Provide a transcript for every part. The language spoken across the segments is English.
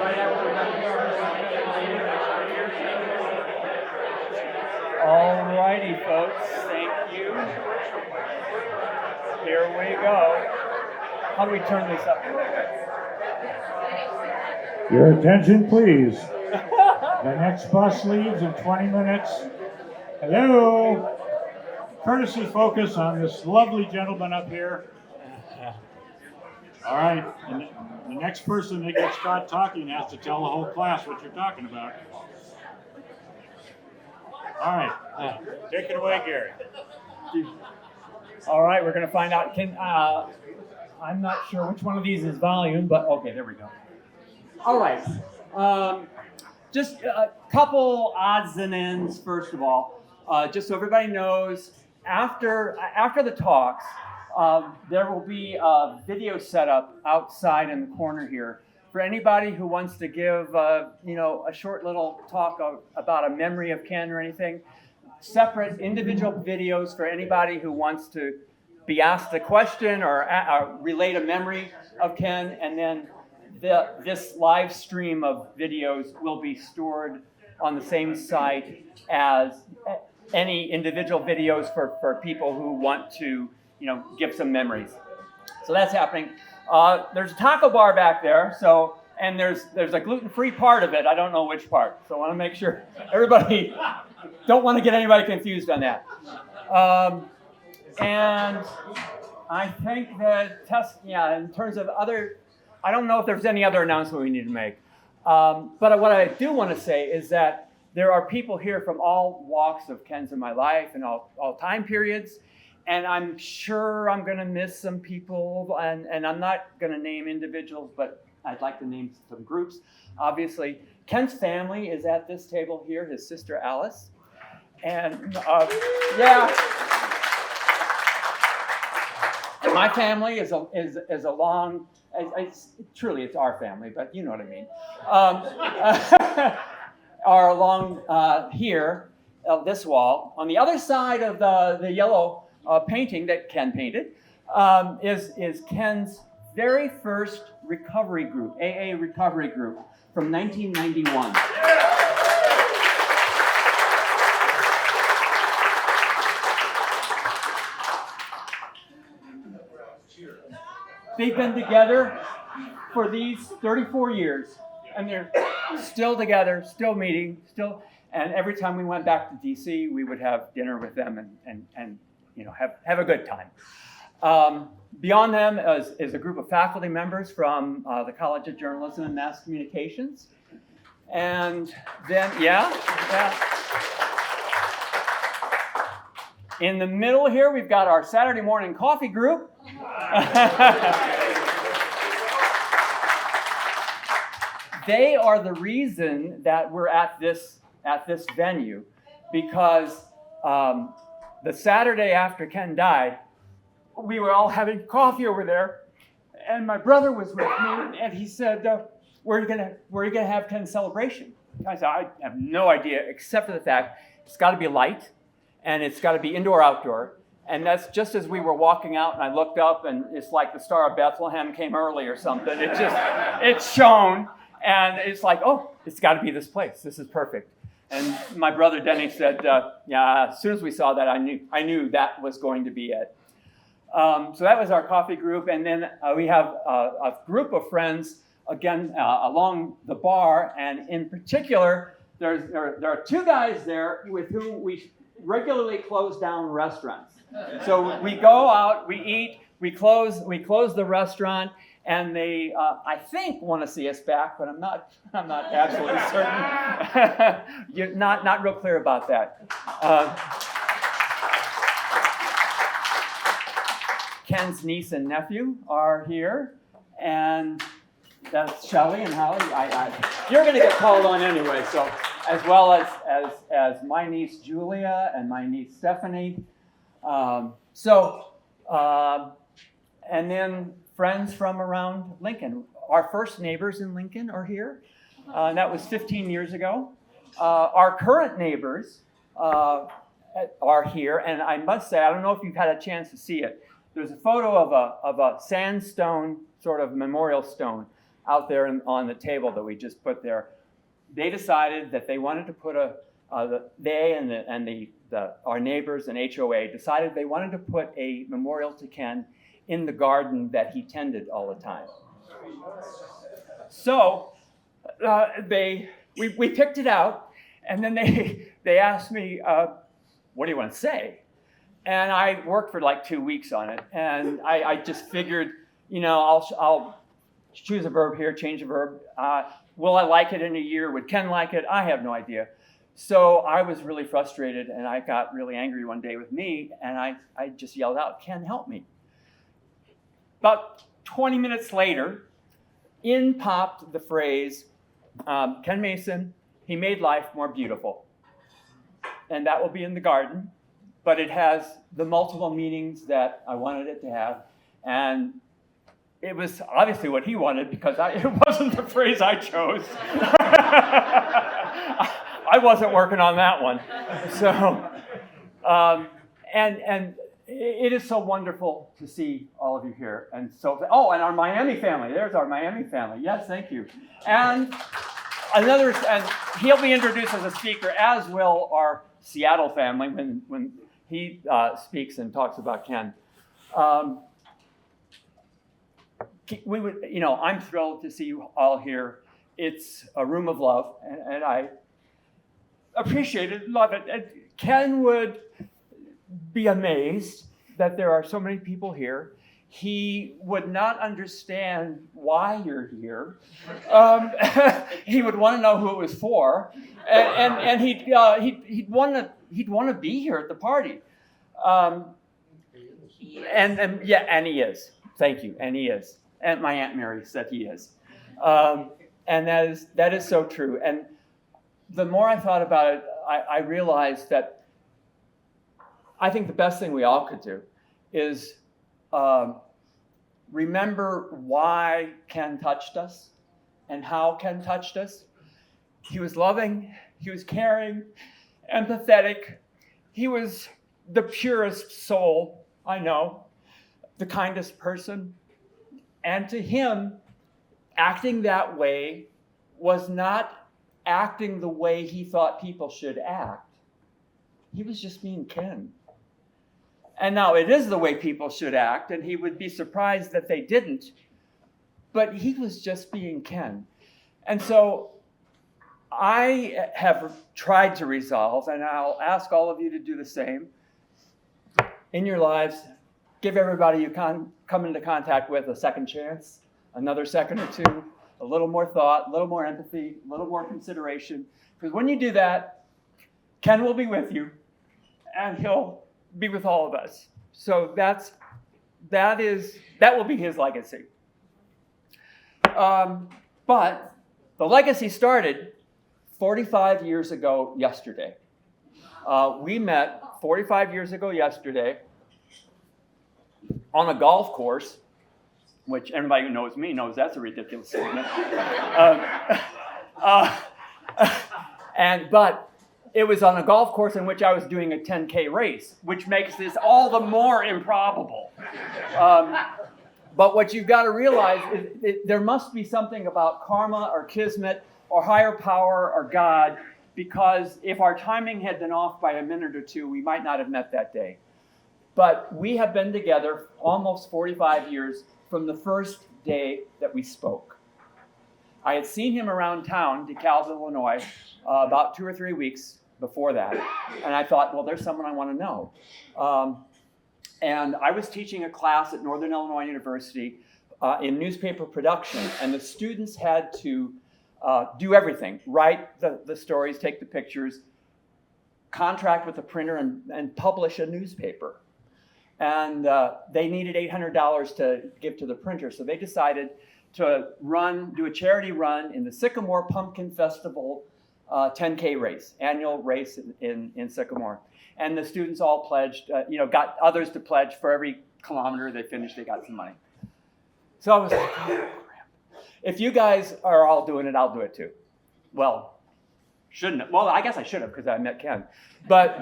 All righty, folks. Thank you. Here we go. How do we turn this up? Your attention, please. The next bus leaves in 20 minutes. Hello. Courtesy focus on this lovely gentleman up here. All right. And the next person that gets caught talking has to tell the whole class what you're talking about. All right. Take it away, Gary. All right, we're going to find out. I'm not sure which one of these is volume, but okay, there we go. All right. Just a couple odds and ends, first of all. Just so everybody knows, after the talks, there will be a video setup outside in the corner here for anybody who wants to give a short little talk about a memory of Ken or anything. Separate individual videos for anybody who wants to be asked a question or relate a memory of Ken, and then this live stream of videos will be stored on the same site as any individual videos for people who want to, give some memories. So that's happening. There's a taco bar back there, and there's a gluten-free part of it. I don't know which part, so I want to make sure everybody don't want to get anybody confused on that. And I think that in terms of other, I don't know if there's any other announcement we need to make. But what I do want to say is that there are people here from all walks of Ken's in my life and all time periods. And I'm sure I'm going to miss some people, and I'm not going to name individuals, but I'd like to name some groups. Obviously, Ken's family is at this table here, his sister Alice. And my family is a long, truly it's our family, but you know what I mean. Are along here, this wall. On the other side of the yellow painting that Ken painted is Ken's very first recovery group, AA recovery group from 1991. They've been together for these 34 years, and they're still together, still meeting, and every time we went back to DC, we would have dinner with them and have a good time. Beyond them is a group of faculty members from the College of Journalism and Mass Communications. And then, in the middle here, we've got our Saturday morning coffee group. They are the reason that we're at this venue, because the Saturday after Ken died, we were all having coffee over there, and my brother was with me, and he said, "Where are you gonna have Ken's celebration?" I said, "I have no idea, except for the fact it's got to be light, and it's got to be indoor-outdoor." And that's just as we were walking out, and I looked up, and it's like the Star of Bethlehem came early or something. It shone, and it's like, oh, it's got to be this place. This is perfect. And my brother Denny said, as soon as we saw that, I knew that was going to be it. So that was our coffee group, and then we have a group of friends again along the bar, and in particular, there are two guys there with whom we regularly close down restaurants. So we go out, we eat, we close the restaurant, and they I think want to see us back, but I'm not absolutely certain. You're not real clear about that. Ken's niece and nephew are here, and that's Shelley and Holly. You're going to get called on anyway, so as well as my niece Julia and my niece Stephanie. And then friends from around Lincoln. Our first neighbors in Lincoln are here, and that was 15 years ago. Our current neighbors are here, and I must say, I don't know if you've had a chance to see it. There's a photo of a sandstone sort of memorial stone out there on the table that we just put there. They decided that they wanted to put our neighbors and HOA decided they wanted to put a memorial to Ken in the garden that he tended all the time. So we picked it out, and then they asked me, what do you want to say? And I worked for like 2 weeks on it, and I just figured, I'll choose a verb here, change a verb. Will I like it in a year? Would Ken like it? I have no idea. So I was really frustrated, and I got really angry one day with me, and I just yelled out, Ken, help me. About 20 minutes later, in popped the phrase, Ken Mason, he made life more beautiful. And that will be in the garden, but it has the multiple meanings that I wanted it to have. And it was obviously what he wanted, because it wasn't the phrase I chose. I wasn't working on that one. So, and it is so wonderful to see all of you here. And so, and our Miami family. There's our Miami family. Yes, thank you. And and he'll be introduced as a speaker, as will our Seattle family when he speaks and talks about Ken. I'm thrilled to see you all here. It's a room of love, and I appreciate it, love it. And Ken would be amazed that there are so many people here. He would not understand why you're here. He would want to know who it was for, and he'd want to be here at the party. And he is. Thank you, and he is. And my Aunt Mary said he is. And that is so true. And the more I thought about it, I realized that I think the best thing we all could do is remember why Ken touched us and how Ken touched us. He was loving, he was caring, empathetic. He was the purest soul I know, the kindest person. And to him, acting that way was not acting the way he thought people should act. He was just being Ken. And now it is the way people should act, and he would be surprised that they didn't, but he was just being Ken. And so I have tried to resolve, and I'll ask all of you to do the same. In your lives, give everybody you come into contact with a second chance, another second or two, a little more thought, a little more empathy, a little more consideration. Because when you do that, Ken will be with you, and he'll be with all of us. So that will be his legacy. But the legacy started 45 years ago yesterday. We met 45 years ago yesterday on a golf course, which everybody who knows me knows that's a ridiculous statement. But it was on a golf course in which I was doing a 10K race, which makes this all the more improbable. But what you've got to realize is there must be something about karma or kismet or higher power or God, because if our timing had been off by a minute or two, we might not have met that day. But we have been together almost 45 years from the first day that we spoke. I had seen him around town, DeKalb, Illinois, about 2 or 3 weeks before that. And I thought, well, there's someone I want to know. And I was teaching a class at Northern Illinois University in newspaper production. And the students had to do everything, write the stories, take the pictures, contract with the printer, and publish a newspaper. And they needed $800 to give to the printer. So they decided to do a charity run in the Sycamore Pumpkin Festival 10K race, annual race in Sycamore. And the students all pledged, got others to pledge for every kilometer they finished, they got some money. So I was like, oh, crap. If you guys are all doing it, I'll do it too. Well, shouldn't have. Well, I guess I should have, because I met Ken. But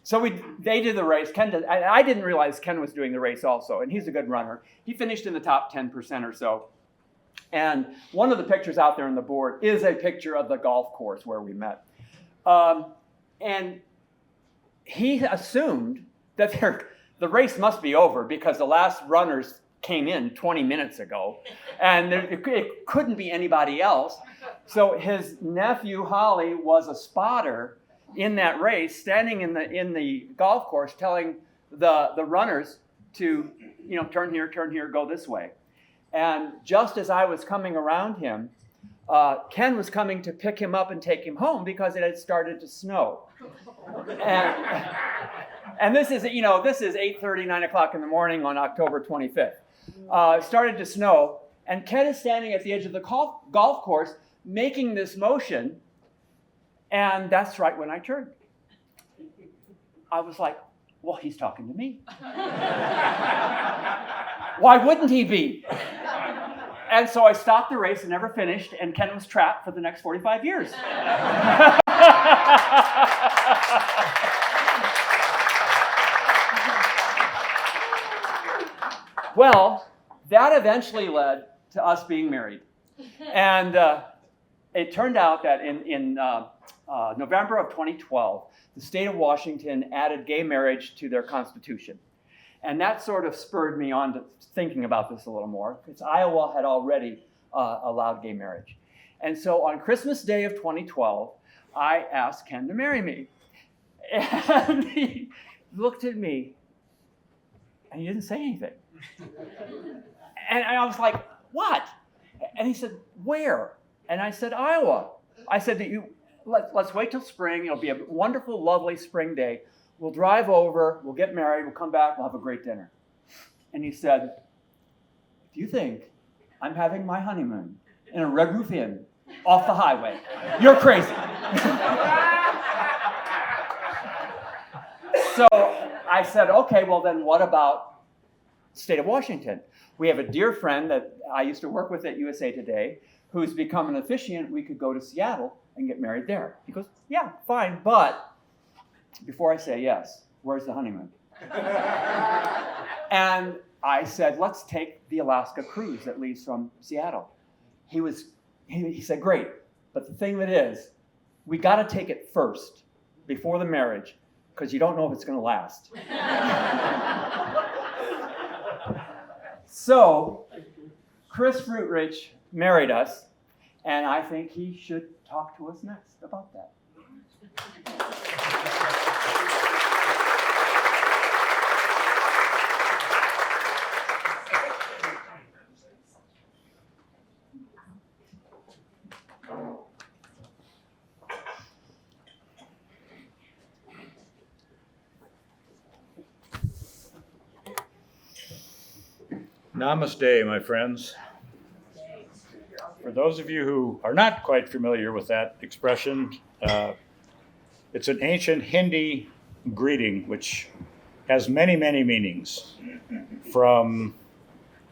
so they did the race. Ken did. I didn't realize Ken was doing the race also, and he's a good runner. He finished in the top 10% or so. And one of the pictures out there on the board is a picture of the golf course where we met. And he assumed that the race must be over because the last runners came in 20 minutes ago, and it couldn't be anybody else. So his nephew, Holly, was a spotter in that race, standing in the golf course, telling the runners to, turn here, go this way. And just as I was coming around him, Ken was coming to pick him up and take him home because it had started to snow. And this is 8:30, 9 o'clock in the morning on October 25th. It started to snow, and Ken is standing at the edge of the golf course making this motion, and that's right when I turned. I was like, well, he's talking to me. Why wouldn't he be? And so I stopped the race and never finished, and Ken was trapped for the next 45 years. Well, that eventually led to us being married. And it turned out that in November of 2012, the state of Washington added gay marriage to their constitution. And that sort of spurred me on to thinking about this a little more, because Iowa had already allowed gay marriage. And so on Christmas Day of 2012, I asked Ken to marry me. And he looked at me, and he didn't say anything. And I was like, what? And he said, where? And I said, Iowa. I said, let's wait till spring. It'll be a wonderful, lovely spring day. We'll drive over, we'll get married, we'll come back, we'll have a great dinner. And he said, do you think I'm having my honeymoon in a Red Roof Inn off the highway? You're crazy. So I said, okay, well then what about the state of Washington? We have a dear friend that I used to work with at USA Today who's become an officiant. We could go to Seattle and get married there. He goes, yeah, fine, but before I say yes, where's the honeymoon? And I said, let's take the Alaska cruise that leaves from Seattle. He said, great, but the thing of it is, we got to take it first before the marriage because you don't know if it's going to last. So Chris Fruitrich married us, and I think he should talk to us next about that. Namaste, my friends. For those of you who are not quite familiar with that expression, it's an ancient Hindi greeting which has many, many meanings. From,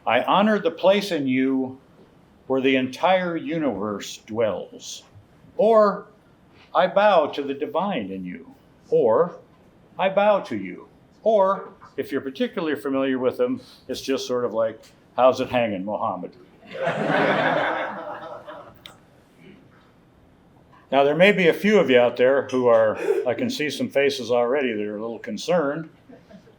I honor the place in you where the entire universe dwells, or I bow to the divine in you, or I bow to you, or if you're particularly familiar with them, it's just sort of like, how's it hanging, Mohammed? Now, there may be a few of you out there who are, I can see some faces already that are a little concerned.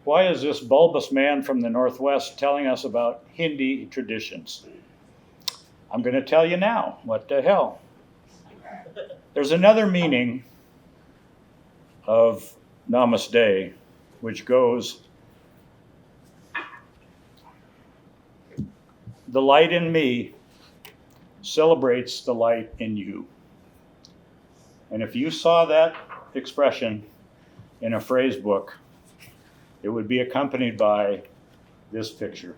Why is this bulbous man from the Northwest telling us about Hindi traditions? I'm going to tell you now. What the hell? There's another meaning of Namaste, which goes, the light in me celebrates the light in you. And if you saw that expression in a phrase book, it would be accompanied by this picture.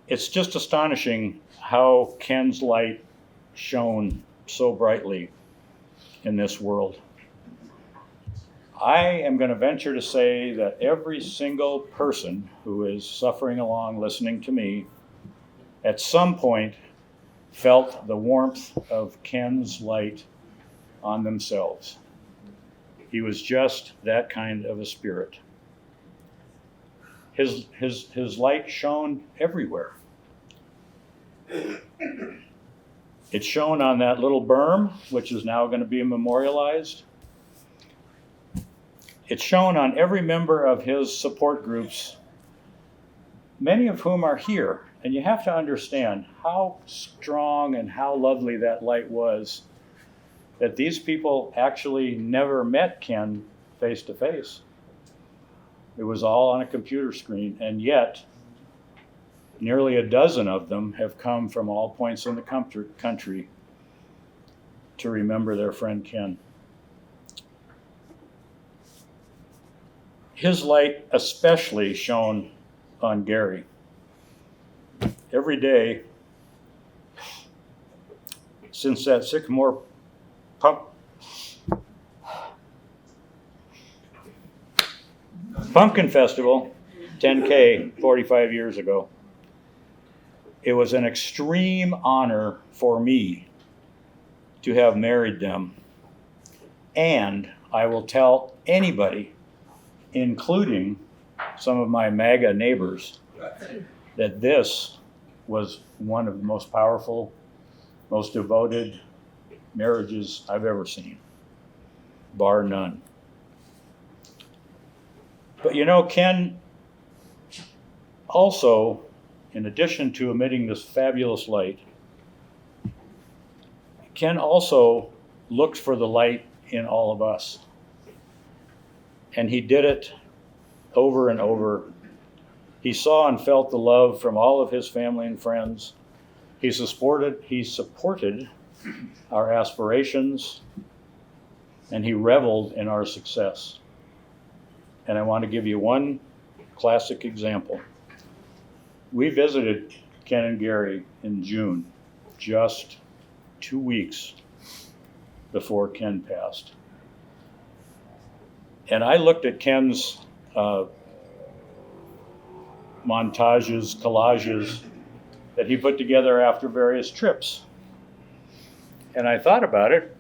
It's just astonishing how Ken's light shone so brightly in this world. I am going to venture to say that every single person who is suffering along listening to me at some point felt the warmth of Ken's light on themselves. He was just that kind of a spirit. His light shone everywhere. It's shown on that little berm, which is now going to be memorialized. It's shown on every member of his support groups, many of whom are here. And you have to understand how strong and how lovely that light was, that these people actually never met Ken face to face. It was all on a computer screen, and yet nearly a dozen of them have come from all points in the country to remember their friend Ken. His light especially shone on Gary. Every day since that Sycamore Pumpkin Festival, 10K, 45 years ago, it was an extreme honor for me to have married them. And I will tell anybody, including some of my MAGA neighbors, that this was one of the most powerful, most devoted marriages I've ever seen, bar none. But you know, Ken also, in addition to emitting this fabulous light, Ken also looked for the light in all of us. And he did it over and over. He saw and felt the love from all of his family and friends. He supported our aspirations, and he reveled in our success. And I want to give you one classic example. We visited Ken and Gary in June, just 2 weeks before Ken passed. And I looked at Ken's montages, collages that he put together after various trips. And I thought about it.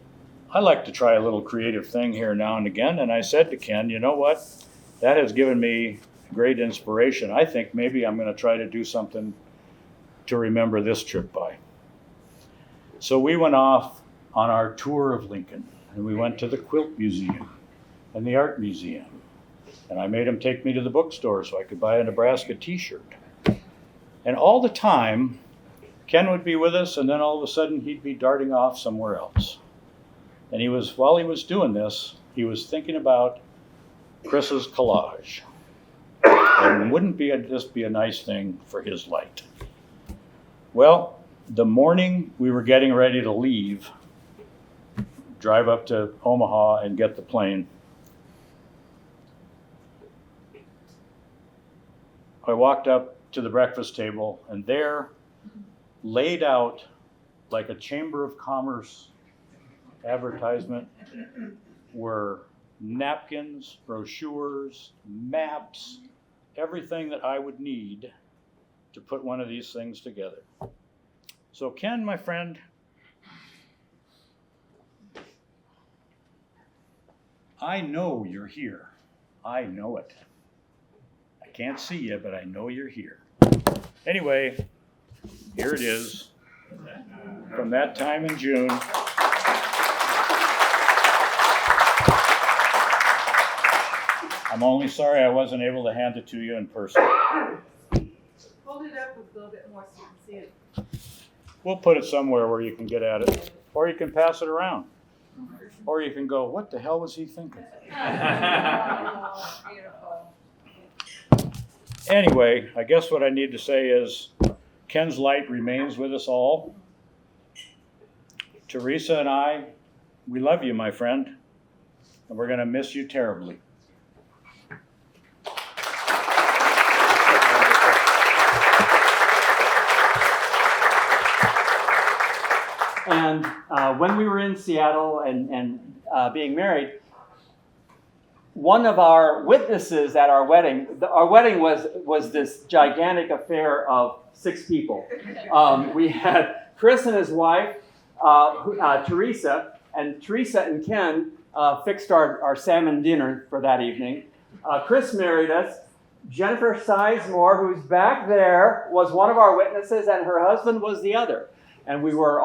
I like to try a little creative thing here now and again. And I said to Ken, you know what? That has given me great inspiration. I think maybe I'm going to try to do something to remember this trip by. So we went off on our tour of Lincoln, and we went to the Quilt Museum and the Art Museum. And I made him take me to the bookstore so I could buy a Nebraska t-shirt. And all the time, Ken would be with us, and then all of a sudden he'd be darting off somewhere else. And while he was doing this, he was thinking about Chris's collage. And wouldn't this be a nice thing for his light? Well, the morning we were getting ready to leave, drive up to Omaha and get the plane, I walked up to the breakfast table, and there, laid out like a Chamber of Commerce advertisement, were napkins, brochures, maps, everything that I would need to put one of these things together. So Ken, my friend, I know you're here. I know it. I can't see you, but I know you're here. Anyway, here it is from that time in June. I'm only sorry I wasn't able to hand it to you in person. Hold it up a little bit more so you can see it. We'll put it somewhere where you can get at it. Or you can pass it around. Or you can go, what the hell was he thinking? Oh, beautiful. Anyway, I guess what I need to say is Ken's light remains with us all. Teresa and I, we love you, my friend, and we're going to miss you terribly. And when we were in Seattle and being married, one of our witnesses at our wedding was this gigantic affair of 6 people. We had Chris and his wife, Teresa, and Teresa and Ken fixed our salmon dinner for that evening. Chris married us. Jennifer Sizemore, who's back there, was one of our witnesses, and her husband was the other. And we were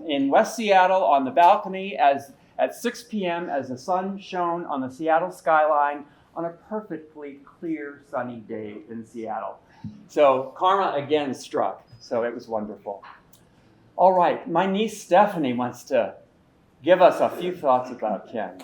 in West Seattle on the balcony at 6 p.m. as the sun shone on the Seattle skyline on a perfectly clear, sunny day in Seattle. So karma again struck. So it was wonderful. All right, my niece Stephanie wants to give us a few thoughts about Ken.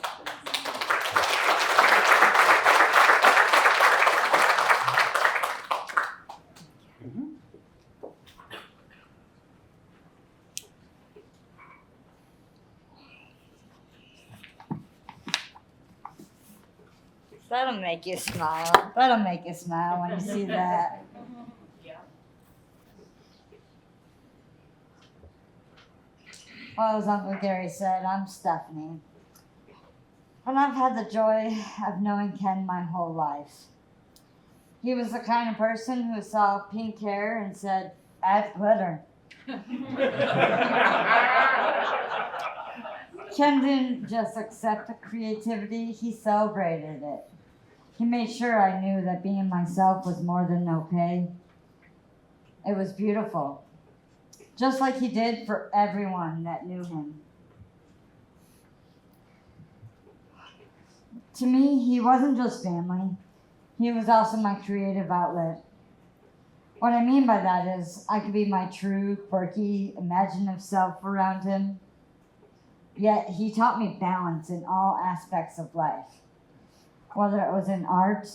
That'll make you smile. That'll make you smile when you see that. Well, as Uncle Gary said, I'm Stephanie. And I've had the joy of knowing Ken my whole life. He was the kind of person who saw pink hair and said, add glitter. Ken didn't just accept the creativity, he celebrated it. He made sure I knew that being myself was more than okay. It was beautiful, just like he did for everyone that knew him. To me, he wasn't just family. He was also my creative outlet. What I mean by that is I could be my true, quirky, imaginative self around him. Yet he taught me balance in all aspects of life, whether it was in art,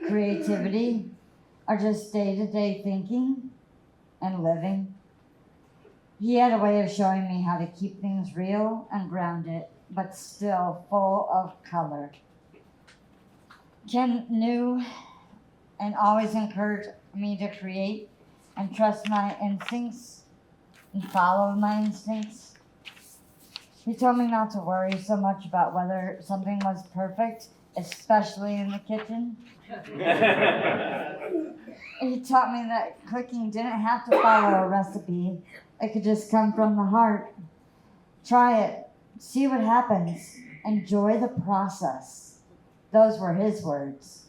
creativity, or just day-to-day thinking and living. He had a way of showing me how to keep things real and grounded, but still full of color. Ken knew and always encouraged me to create and trust my instincts and follow my instincts. He told me not to worry so much about whether something was perfect, especially in the kitchen. He taught me that cooking didn't have to follow a recipe. It could just come from the heart. Try it. See what happens. Enjoy the process. Those were his words.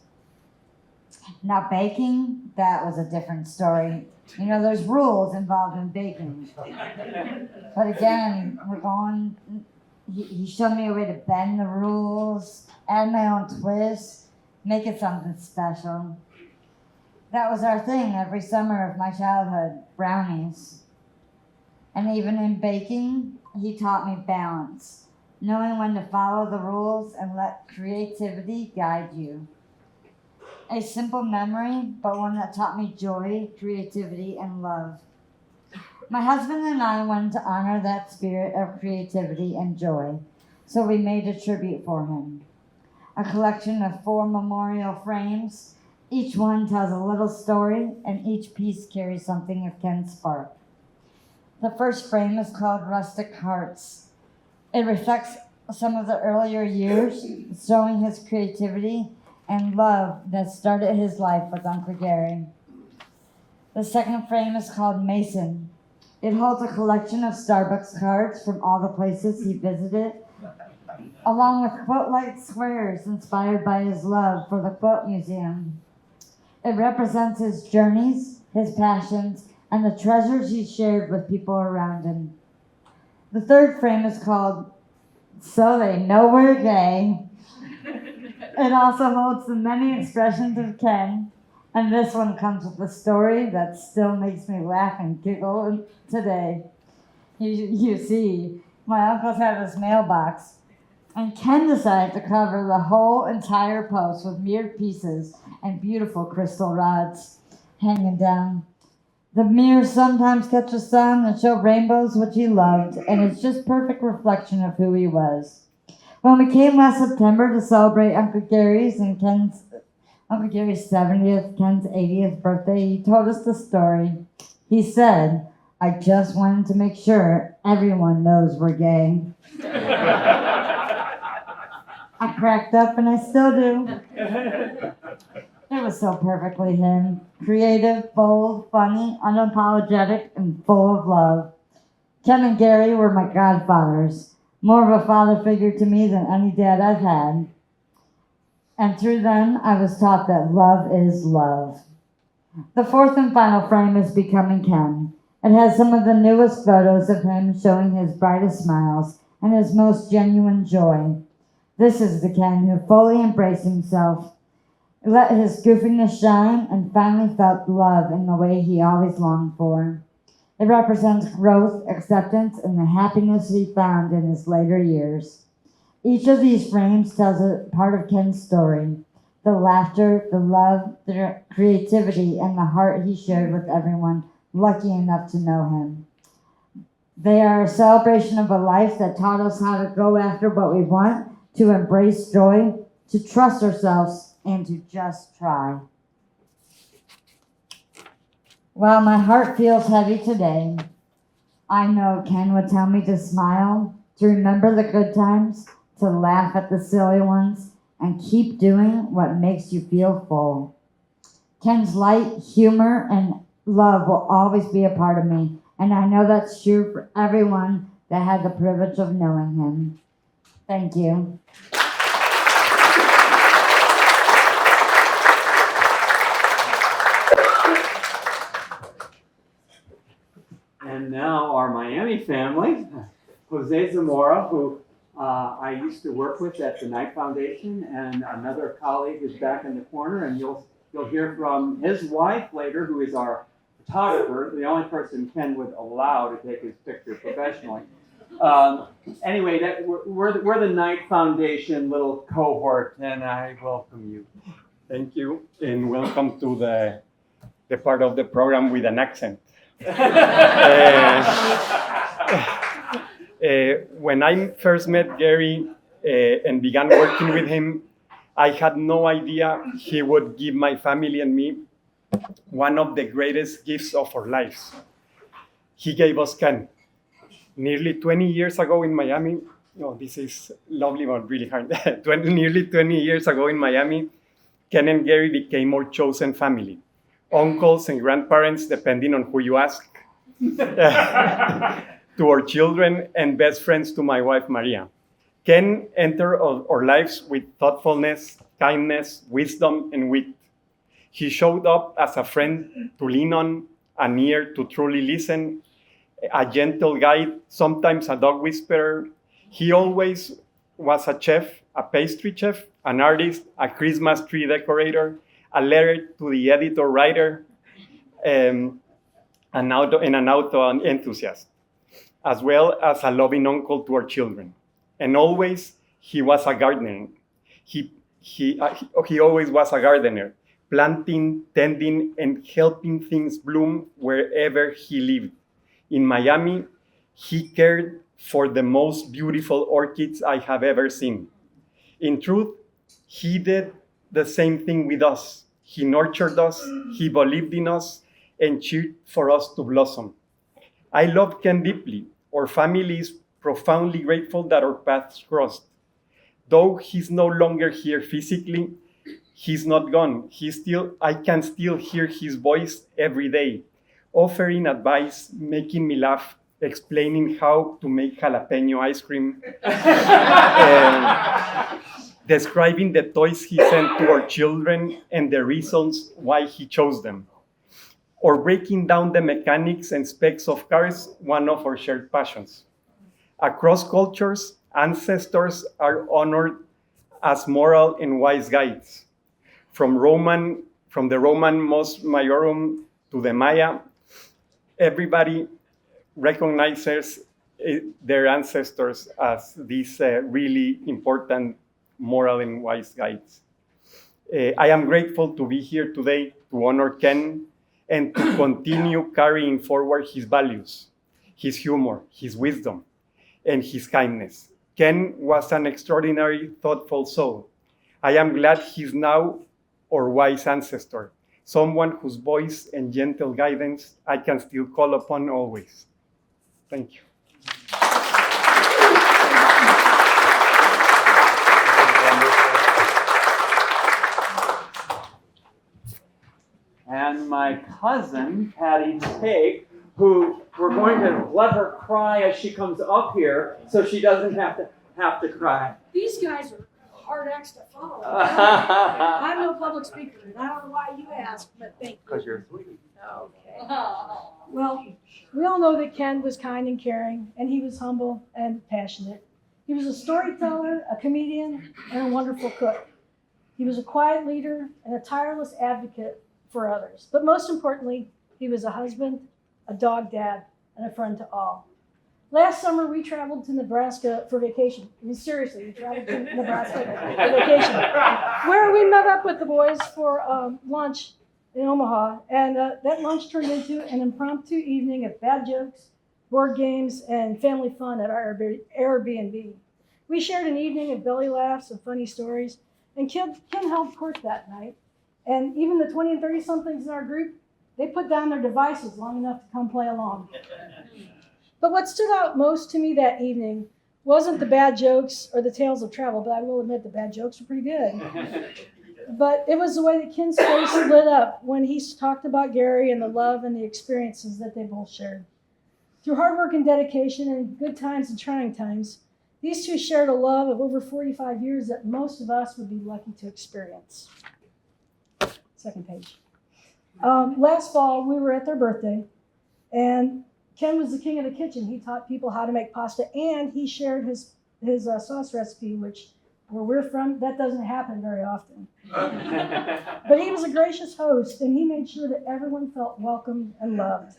Now baking, that was a different story. You know, there's rules involved in baking. But again, he showed me a way to bend the rules, add my own twist, make it something special. That was our thing every summer of my childhood, brownies. And even in baking, he taught me balance, knowing when to follow the rules and let creativity guide you. A simple memory, but one that taught me joy, creativity, and love. My husband and I wanted to honor that spirit of creativity and joy, so we made a tribute for him. A collection of 4 memorial frames. Each one tells a little story, and each piece carries something of Ken's spark. The first frame is called Rustic Hearts. It reflects some of the earlier years, showing his creativity and love that started his life with Uncle Gary. The second frame is called Mason. It holds a collection of Starbucks cards from all the places he visited, along with quilt-like squares inspired by his love for the Quilt Museum. It represents his journeys, his passions, and the treasures he shared with people around him. The third frame is called So They Know We're Gay. It also holds the many expressions of Ken, and this one comes with a story that still makes me laugh and giggle today. You see, my uncles have this mailbox, and Ken decided to cover the whole entire post with mirrored pieces and beautiful crystal rods hanging down. The mirrors sometimes catch the sun and show rainbows, which he loved, and it's just perfect reflection of who he was. When we came last September to celebrate Uncle Gary's 70th, Ken's 80th birthday, he told us the story. He said, "I just wanted to make sure everyone knows we're gay." I cracked up, and I still do. It was so perfectly him. Creative, bold, funny, unapologetic, and full of love. Ken and Gary were my godfathers. more of a father figure to me than any dad I've had. And through them, I was taught that love is love. The fourth and final frame is Becoming Ken. It has some of the newest photos of him showing his brightest smiles and his most genuine joy. This is the Ken who fully embraced himself, let his goofiness shine, and finally felt love in the way he always longed for. It represents growth, acceptance, and the happiness he found in his later years. Each of these frames tells a part of Ken's story. The laughter, the love, the creativity, and the heart he shared with everyone lucky enough to know him. They are a celebration of a life that taught us how to go after what we want, to embrace joy, to trust ourselves, and to just try. While my heart feels heavy today, I know Ken would tell me to smile, to remember the good times, to laugh at the silly ones, and keep doing what makes you feel full. Ken's light, humor, and love will always be a part of me, and I know that's true for everyone that had the privilege of knowing him. Thank you. And now our Miami family, Jose Zamora, who I used to work with at the Knight Foundation, and another colleague is back in the corner, and you'll hear from his wife later, who is our photographer, the only person Ken would allow to take his picture professionally. Anyway, we're the Knight Foundation little cohort, and I welcome you. Thank you, and welcome to the part of the program with an accent. When I first met Gary and began working with him, I had no idea he would give my family and me one of the greatest gifts of our lives. He gave us Ken. Nearly 20 years ago in Miami, this is lovely but really hard. Nearly 20 years ago in Miami, Ken and Gary became our chosen family. Uncles and grandparents, depending on who you ask, to our children, and best friends to my wife, Maria. Ken entered our lives with thoughtfulness, kindness, wisdom, and wit. He showed up as a friend to lean on, an ear to truly listen, a gentle guide, sometimes a dog whisperer. He always was a chef, a pastry chef, an artist, a Christmas tree decorator, a letter to the editor-writer, and an auto enthusiast, as well as a loving uncle to our children. And always, he was a gardener. He always was a gardener, planting, tending, and helping things bloom wherever he lived. In Miami, he cared for the most beautiful orchids I have ever seen. In truth, he did the same thing with us. He nurtured us, he believed in us, and cheered for us to blossom. I love Ken deeply. Our family is profoundly grateful that our paths crossed. Though he's no longer here physically, he's not gone. I can still hear his voice every day, offering advice, making me laugh, explaining how to make jalapeno ice cream, describing the toys he sent to our children and the reasons why he chose them, or breaking down the mechanics and specs of cars, one of our shared passions. Across cultures, ancestors are honored as moral and wise guides. From the Roman Mos Maiorum to the Maya, everybody recognizes their ancestors as these really important moral and wise guides. I am grateful to be here today to honor Ken and to continue carrying forward his values, his humor, his wisdom, and his kindness. Ken was an extraordinary, thoughtful soul. I am glad he's now our wise ancestor, someone whose voice and gentle guidance I can still call upon always. Thank you. And my cousin, Patty Tate, who we're going to let her cry as she comes up here, so she doesn't have to cry. These guys are hard acts to follow. I'm no public speaker, and I don't know why you asked, but thank you. Because you're sweet. Okay. Well, we all know that Ken was kind and caring, and he was humble and passionate. He was a storyteller, a comedian, and a wonderful cook. He was a quiet leader and a tireless advocate for others. But most importantly, he was a husband, a dog dad, and a friend to all. Last summer, we traveled to Nebraska for vacation. I mean, seriously, we traveled to Nebraska for vacation, where we met up with the boys for lunch in Omaha. And that lunch turned into an impromptu evening of bad jokes, board games, and family fun at our Airbnb. We shared an evening of belly laughs and funny stories, and Ken held court that night. And even the 20 and 30-somethings in our group, they put down their devices long enough to come play along. But what stood out most to me that evening wasn't the bad jokes or the tales of travel, but I will admit the bad jokes were pretty good. But it was the way that Ken's face lit up when he talked about Gary and the love and the experiences that they both shared. Through hard work and dedication and good times and trying times, these two shared a love of over 45 years that most of us would be lucky to experience. Second page. Last fall, we were at their birthday, and Ken was the king of the kitchen. He taught people how to make pasta, and he shared his sauce recipe, which, where we're from, that doesn't happen very often. But he was a gracious host, and he made sure that everyone felt welcomed and loved.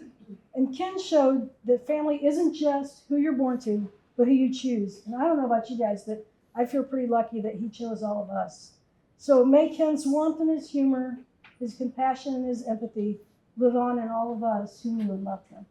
And Ken showed that family isn't just who you're born to, but who you choose. And I don't know about you guys, but I feel pretty lucky that he chose all of us. So may Ken's warmth and his humor, his compassion and his empathy live on in all of us who knew and loved him.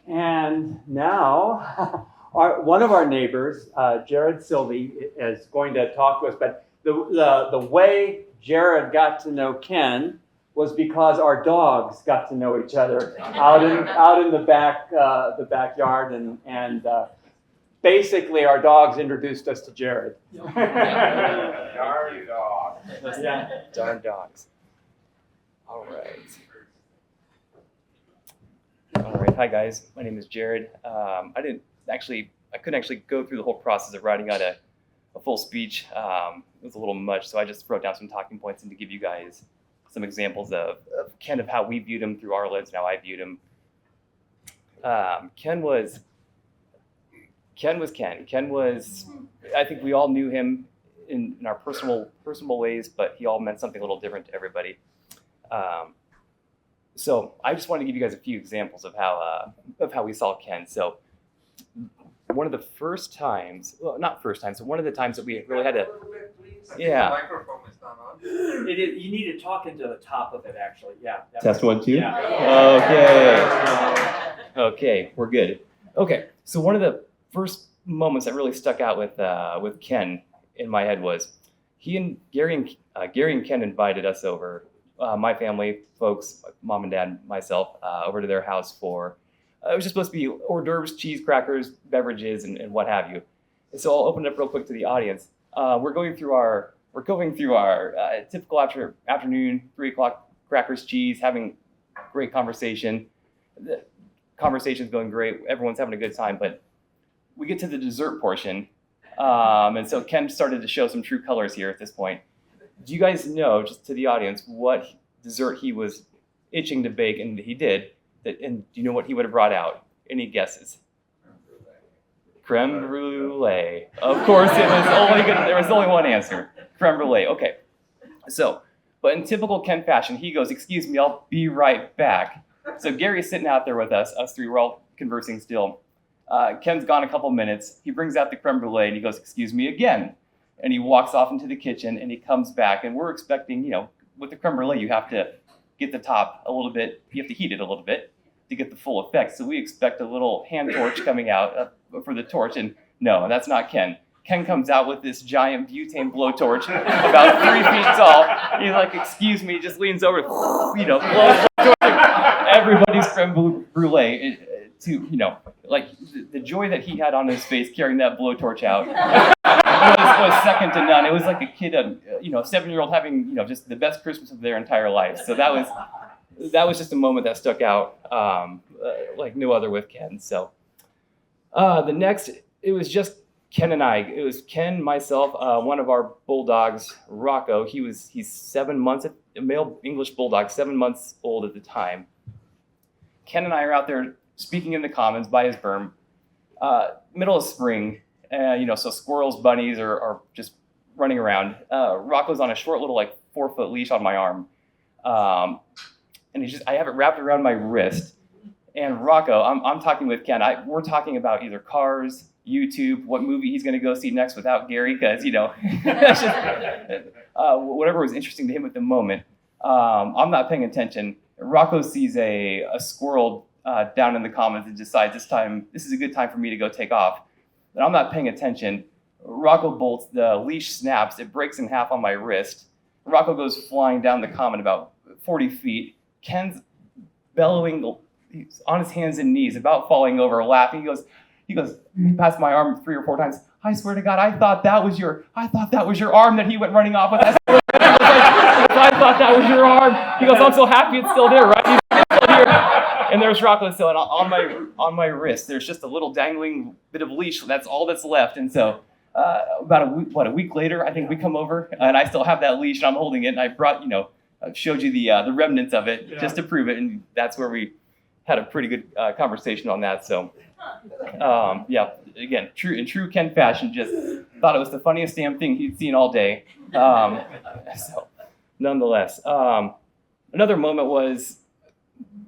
And now, one of our neighbors, Jared Sylvie, is going to talk to us. But the way Jared got to know Ken was because our dogs got to know each other out in the backyard, and basically our dogs introduced us to Jared. Darn dogs. Yeah. Darn dogs. All right. Hi guys. My name is Jared. I couldn't actually go through the whole process of writing out a full speech. It was a little much, so I just wrote down some talking points and to give you guys some examples of kind of how we viewed him through our lens and how I viewed him. Ken was Ken. Ken was, I think we all knew him in our personal ways, but he all meant something a little different to everybody. So I just wanted to give you guys a few examples of how we saw Ken. So one of the first times, well, not first time, so one of the times that we really had to, yeah. The microphone is not on. It is, you need to talk into the top of it, actually. Yeah. Test 1, 2. Yeah. Okay, we're good. Okay, so one of the first moments that really stuck out with Ken in my head was Gary and Ken invited us over, my family, folks, mom and dad, myself, over to their house for. It was just supposed to be hors d'oeuvres, cheese, crackers, beverages, and what have you. And so I'll open it up real quick to the audience. We're going through our typical afternoon, 3 o'clock, crackers, cheese, having great conversation. The conversation's going great. Everyone's having a good time, but we get to the dessert portion. And so Ken started to show some true colors here at this point. Do you guys know, just to the audience, what dessert he was itching to bake and he did? And do you know what he would have brought out? Any guesses? Creme brulee. Of course, there was only one answer. Creme brulee. Okay. So, but in typical Ken fashion, he goes, "Excuse me, I'll be right back." So Gary's sitting out there with us three, we're all conversing still. Ken's gone a couple minutes. He brings out the creme brulee and he goes, "Excuse me again." And he walks off into the kitchen and he comes back, and we're expecting, with the creme brulee, you have to get the top a little bit, you have to heat it a little bit to get the full effect. So we expect a little hand torch coming out for the torch, and no, that's not Ken. Ken comes out with this giant butane blowtorch, about 3 feet tall. He's like, "Excuse me," just leans over, blows everybody's creme brulee to, like the joy that he had on his face carrying that blowtorch out was second to none. It was like a kid, a 7-year-old having, just the best Christmas of their entire life. So that was just a moment that stuck out like no other with Ken. So the next, it was just Ken and I. It was Ken, myself, one of our bulldogs, Rocco. He's 7 months, a male English bulldog, 7 months old at the time. Ken and I are out there speaking in the commons by his berm, middle of spring. So squirrels, bunnies are just running around. Rocco's on a short little 4-foot leash on my arm. And I have it wrapped around my wrist. And Rocco, I'm talking with Ken. We're talking about either cars, YouTube, what movie he's going to go see next without Gary, because, that's just, whatever was interesting to him at the moment. I'm not paying attention. Rocco sees a squirrel down in the commons and decides this is a good time for me to go take off. And I'm not paying attention. Rocco bolts, the leash snaps, it breaks in half on my wrist. Rocco goes flying down the common about 40 feet. Ken's bellowing, he's on his hands and knees, about falling over, laughing. He passed my arm 3 or 4 times. I swear to God, I thought that was your arm that he went running off with. I thought that was your arm. He goes, I'm so happy it's still there, right? It's still here. And there's Rocco still, and on my wrist, there's just a little dangling bit of leash. That's all that's left. And so about a week later, I think we come over, and I still have that leash, and I'm holding it, and I brought, showed you the remnants of it just to prove it, and that's where we had a pretty good conversation on that. So, again, in true Ken fashion, just thought it was the funniest damn thing he'd seen all day. So, nonetheless, another moment was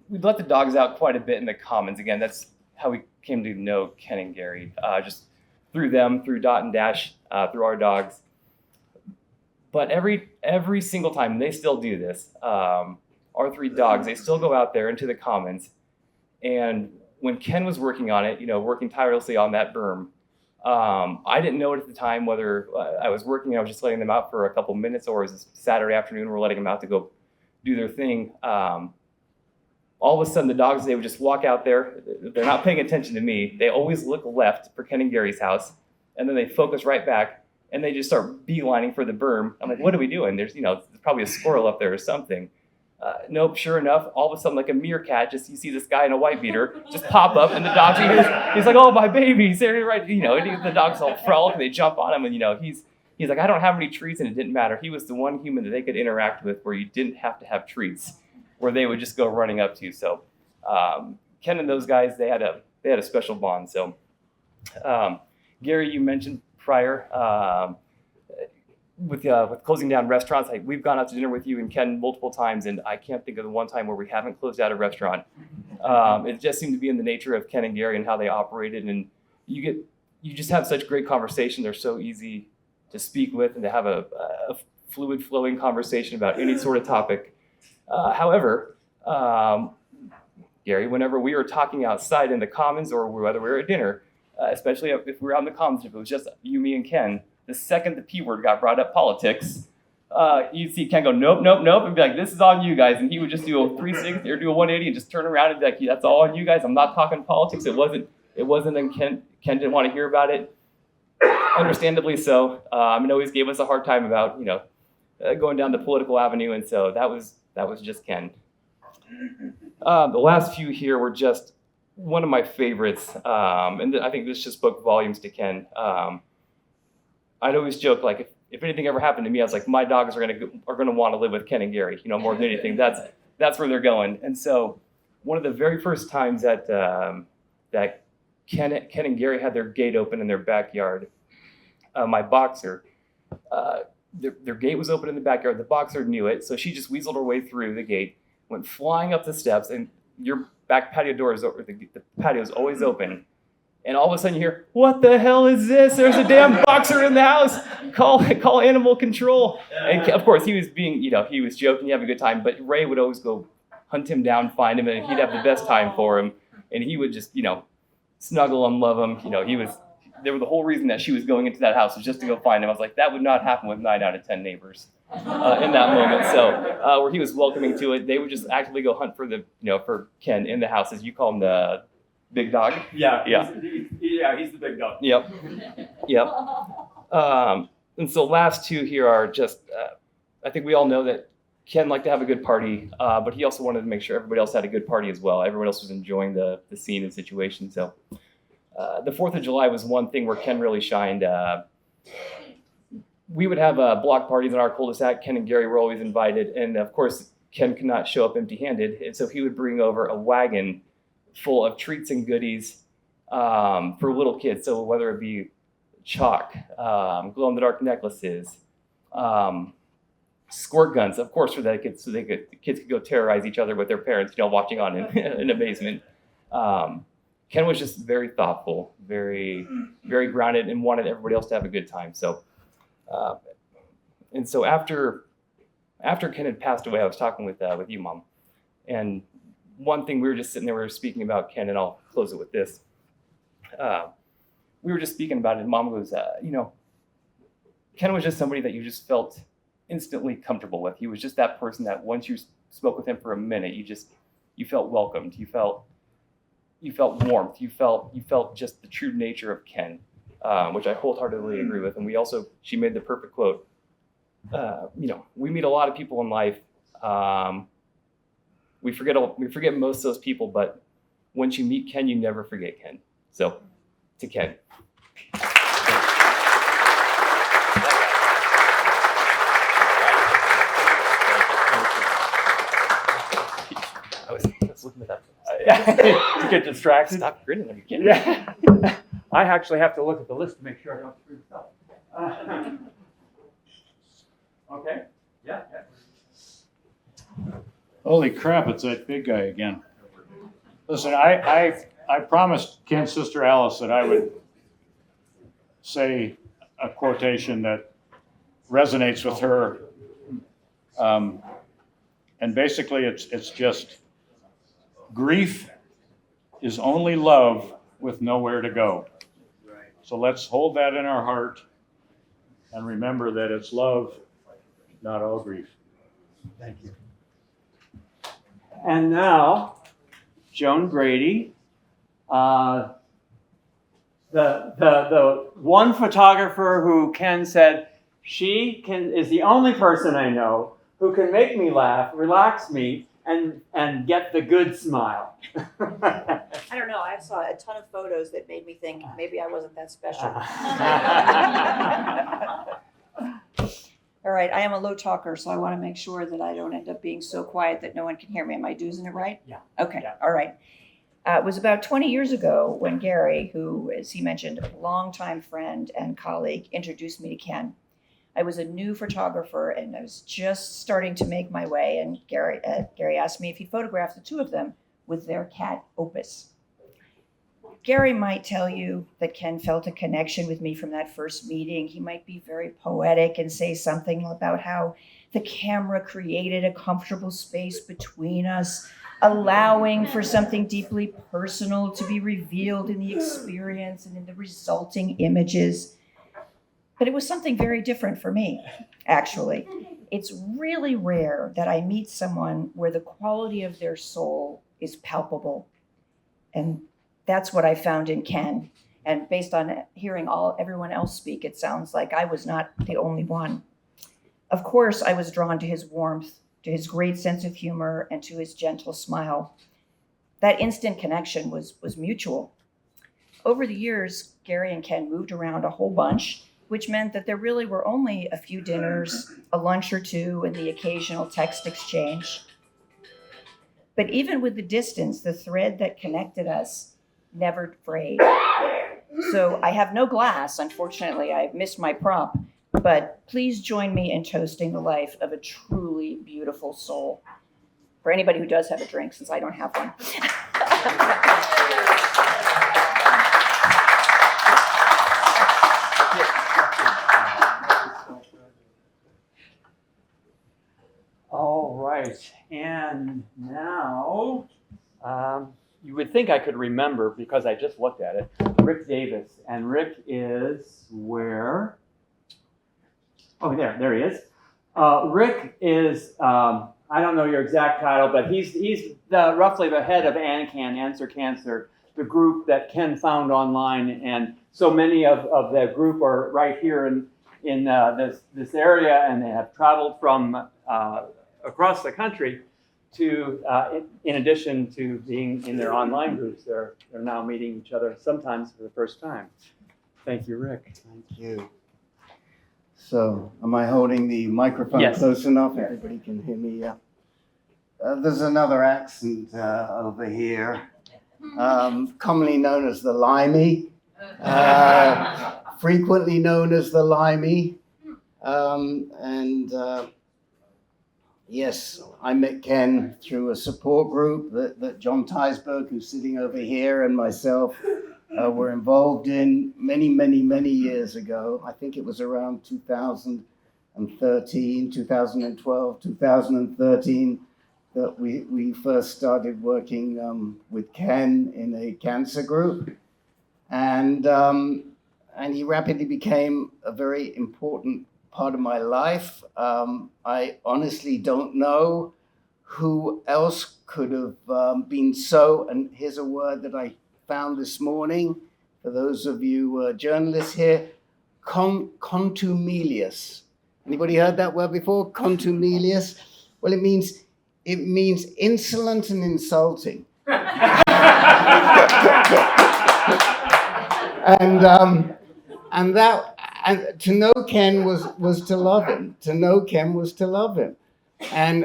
we let the dogs out quite a bit in the commons. Again, that's how we came to know Ken and Gary, just through them, through Dot and Dash, through our dogs. But every single time, and they still do this, our 3 dogs, they still go out there into the commons. And when Ken was working on it, working tirelessly on that berm, I didn't know it at the time whether I was working, I was just letting them out for a couple minutes, or it was Saturday afternoon, we're letting them out to go do their thing. All of a sudden, the dogs, they would just walk out there. They're not paying attention to me. They always look left for Ken and Gary's house, and then they focus right back, and they just start beelining for the berm. I'm like, what are we doing? There's probably a squirrel up there or something. Nope, sure enough, all of a sudden, like a meerkat, you see this guy in a white beater just pop up, and the dogs, he's like, oh, my babies, they're right, and the dogs all frolic, and they jump on him, and, he's like, I don't have any treats, and it didn't matter. He was the one human that they could interact with where you didn't have to have treats, where they would just go running up to. So Ken and those guys, they had a special bond. So Gary, you mentioned prior, with closing down restaurants, we've gone out to dinner with you and Ken multiple times, and I can't think of the one time where we haven't closed out a restaurant. It just seemed to be in the nature of Ken and Gary and how they operated, and you just have such great conversation. They're so easy to speak with and to have a fluid flowing conversation about any sort of topic. However, Gary, whenever we were talking outside in the commons or whether we were at dinner, especially if we were out in the commons, if it was just you, me, and Ken, the second the P word got brought up, politics, you'd see Ken go, nope, nope, nope, and be like, this is on you guys. And he would just do a 360 or do a 180 and just turn around and be like, that's all on you guys. I'm not talking politics. It wasn't that Ken didn't want to hear about it. Understandably so. And always gave us a hard time about, going down the political avenue. And so that was just Ken. The last few here were just one of my favorites. And I think this just spoke volumes to Ken. I'd always joke, like, if anything ever happened to me, I was like, my dogs are gonna want to live with Ken and Gary, more than anything. That's where they're going. And so one of the very first times that Ken and Gary had their gate open in their backyard, my boxer, their gate was open in the backyard. The boxer knew it, so she just weaseled her way through the gate, went flying up the steps, and your back patio door is over. The patio is always open. And all of a sudden you hear, what the hell is this? There's a damn boxer in the house. Call animal control. And of course, he was being, he was joking, have a good time. But Ray would always go hunt him down, find him, and he'd have the best time for him. And he would just, snuggle him, love him. They were the whole reason that she was going into that house was just to go find him. I was like, that would not happen with 9 out of 10 neighbors in that moment. So where he was welcoming to it, they would just actively go hunt for for Ken in the house, as you call him, the big dog. Yeah. He's the big dog. Yep. And so last two here are just, I think we all know that Ken liked to have a good party, but he also wanted to make sure everybody else had a good party as well. Everyone else was enjoying the scene and situation. So the 4th of July was one thing where Ken really shined. We would have block parties in our cul-de-sac. Ken and Gary were always invited. And of course, Ken could not show up empty-handed. And so he would bring over a wagon full of treats and goodies for little kids. So whether it be chalk, glow-in-the-dark necklaces, squirt guns, of course, for the kids, so the kids could go terrorize each other with their parents, watching on in amazement. Ken was just very thoughtful, very, very grounded, and wanted everybody else to have a good time. So, and so after Ken had passed away, I was talking with you, Mom, and one thing we were just sitting there, we were speaking about Ken, and I'll close it with this. We were just speaking about it, and Mom goes, Ken was just somebody that you just felt instantly comfortable with. He was just that person that once you spoke with him for a minute, you felt welcomed. You felt warmth. You felt just the true nature of Ken, which I wholeheartedly agree with. And she made the perfect quote. We meet a lot of people in life. We forget most of those people, but once you meet Ken, you never forget Ken. So, to Ken. I was looking at that. To get distracted. Stop grinning, are you kidding? Yeah. I actually have to look at the list to make sure I don't screw this up. Okay. Yeah. Holy crap, it's that big guy again. Listen, I promised Ken's sister Alice that I would say a quotation that resonates with her. And basically it's just, grief is only love with nowhere to go. So let's hold that in our heart and remember that it's love, not all grief. Thank you. And now, Joan Grady, the one photographer who Ken said is the only person I know who can make me laugh, relax me, and get the good smile. I don't know. I saw a ton of photos that made me think maybe I wasn't that special. All right. I am a low talker, so I want to make sure that I don't end up being so quiet that no one can hear me. Am I doing it right? Yeah. Okay. Yeah. All right. It was about 20 years ago when Gary, who, as he mentioned, a longtime friend and colleague, introduced me to Ken. I was a new photographer and I was just starting to make my way. And Gary asked me if he'd photograph the two of them with their cat, Opus. Gary might tell you that Ken felt a connection with me from that first meeting. He might be very poetic and say something about how the camera created a comfortable space between us, allowing for something deeply personal to be revealed in the experience and in the resulting images. But it was something very different for me, actually. It's really rare that I meet someone where the quality of their soul is palpable. And that's what I found in Ken. And based on hearing everyone else speak, it sounds like I was not the only one. Of course, I was drawn to his warmth, to his great sense of humor, and to his gentle smile. That instant connection was mutual. Over the years, Gary and Ken moved around a whole bunch, which meant that there really were only a few dinners, a lunch or two, and the occasional text exchange. But even with the distance, the thread that connected us never frayed. So I have no glass, unfortunately. I've missed my prop, but please join me in toasting the life of a truly beautiful soul. For anybody who does have a drink, since I don't have one. All right, and now you would think I could remember because I just looked at it. Rick Davis, and Rick is where? Oh, there he is. Rick is I don't know your exact title, but he's roughly the head of ANCAN, Answer Cancer, the group that Ken found online, and so many of the group are right here in this area, and they have traveled from across the country to, in addition to being in their online groups, they're now meeting each other sometimes for the first time. Thank you, Rick. Thank you. So, am I holding the microphone Yes. close enough? Everybody can hear me. Yeah. There's another accent over here, commonly known as the Limey, frequently known as the Limey. Yes, I met Ken through a support group that John Teisberg, who's sitting over here, and myself were involved in many years ago. I think it was around 2013, 2012, 2013 that we first started working with Ken in a cancer group. And he rapidly became a very important part of my life. I honestly don't know who else could have been so, and here's a word that I found this morning, for those of you journalists here, contumelious. Anybody heard that word before? Contumelious? Well, it means insolent and insulting. And to know Ken was to love him. To know Ken was to love him. And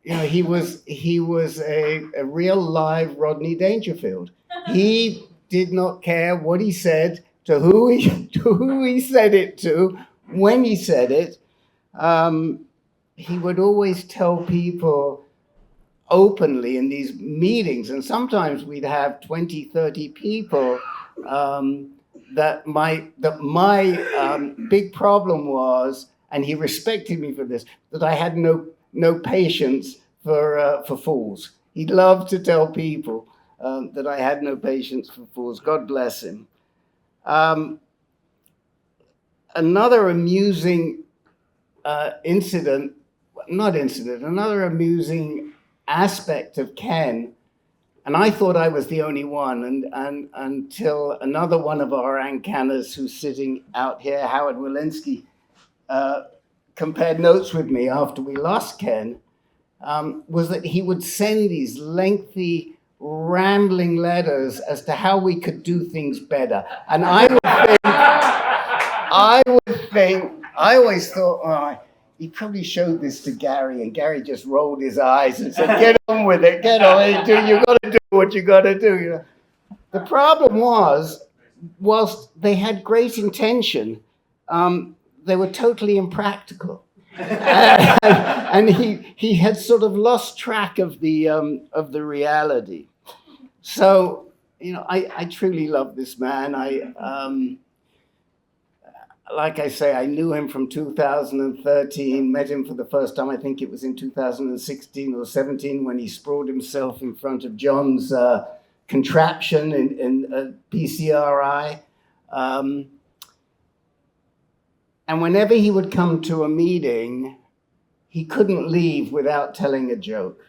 he was a real live Rodney Dangerfield. He did not care what he said, to who he said it to, when he said it. He would always tell people openly in these meetings, and sometimes we'd have 20, 30 people, that my big problem was, and he respected me for this, that I had no patience for fools. He loved to tell people that I had no patience for fools. God bless him. Another amusing another amusing aspect of Ken, and I thought I was the only one, and until another one of our Ankanners who's sitting out here, Howard Walensky, compared notes with me after we lost Ken, was that he would send these lengthy, rambling letters as to how we could do things better. And I always thought, oh, he probably showed this to Gary, and Gary just rolled his eyes and said, get on with it, get on, you got to do what you got to do. You know? The problem was, whilst they had great intention, they were totally impractical. And he had sort of lost track of the reality. So, I truly love this man. Like I say, I knew him from 2013, met him for the first time, I think it was in 2016 or 17, when he sprawled himself in front of John's contraption in PCRI. And whenever he would come to a meeting, he couldn't leave without telling a joke.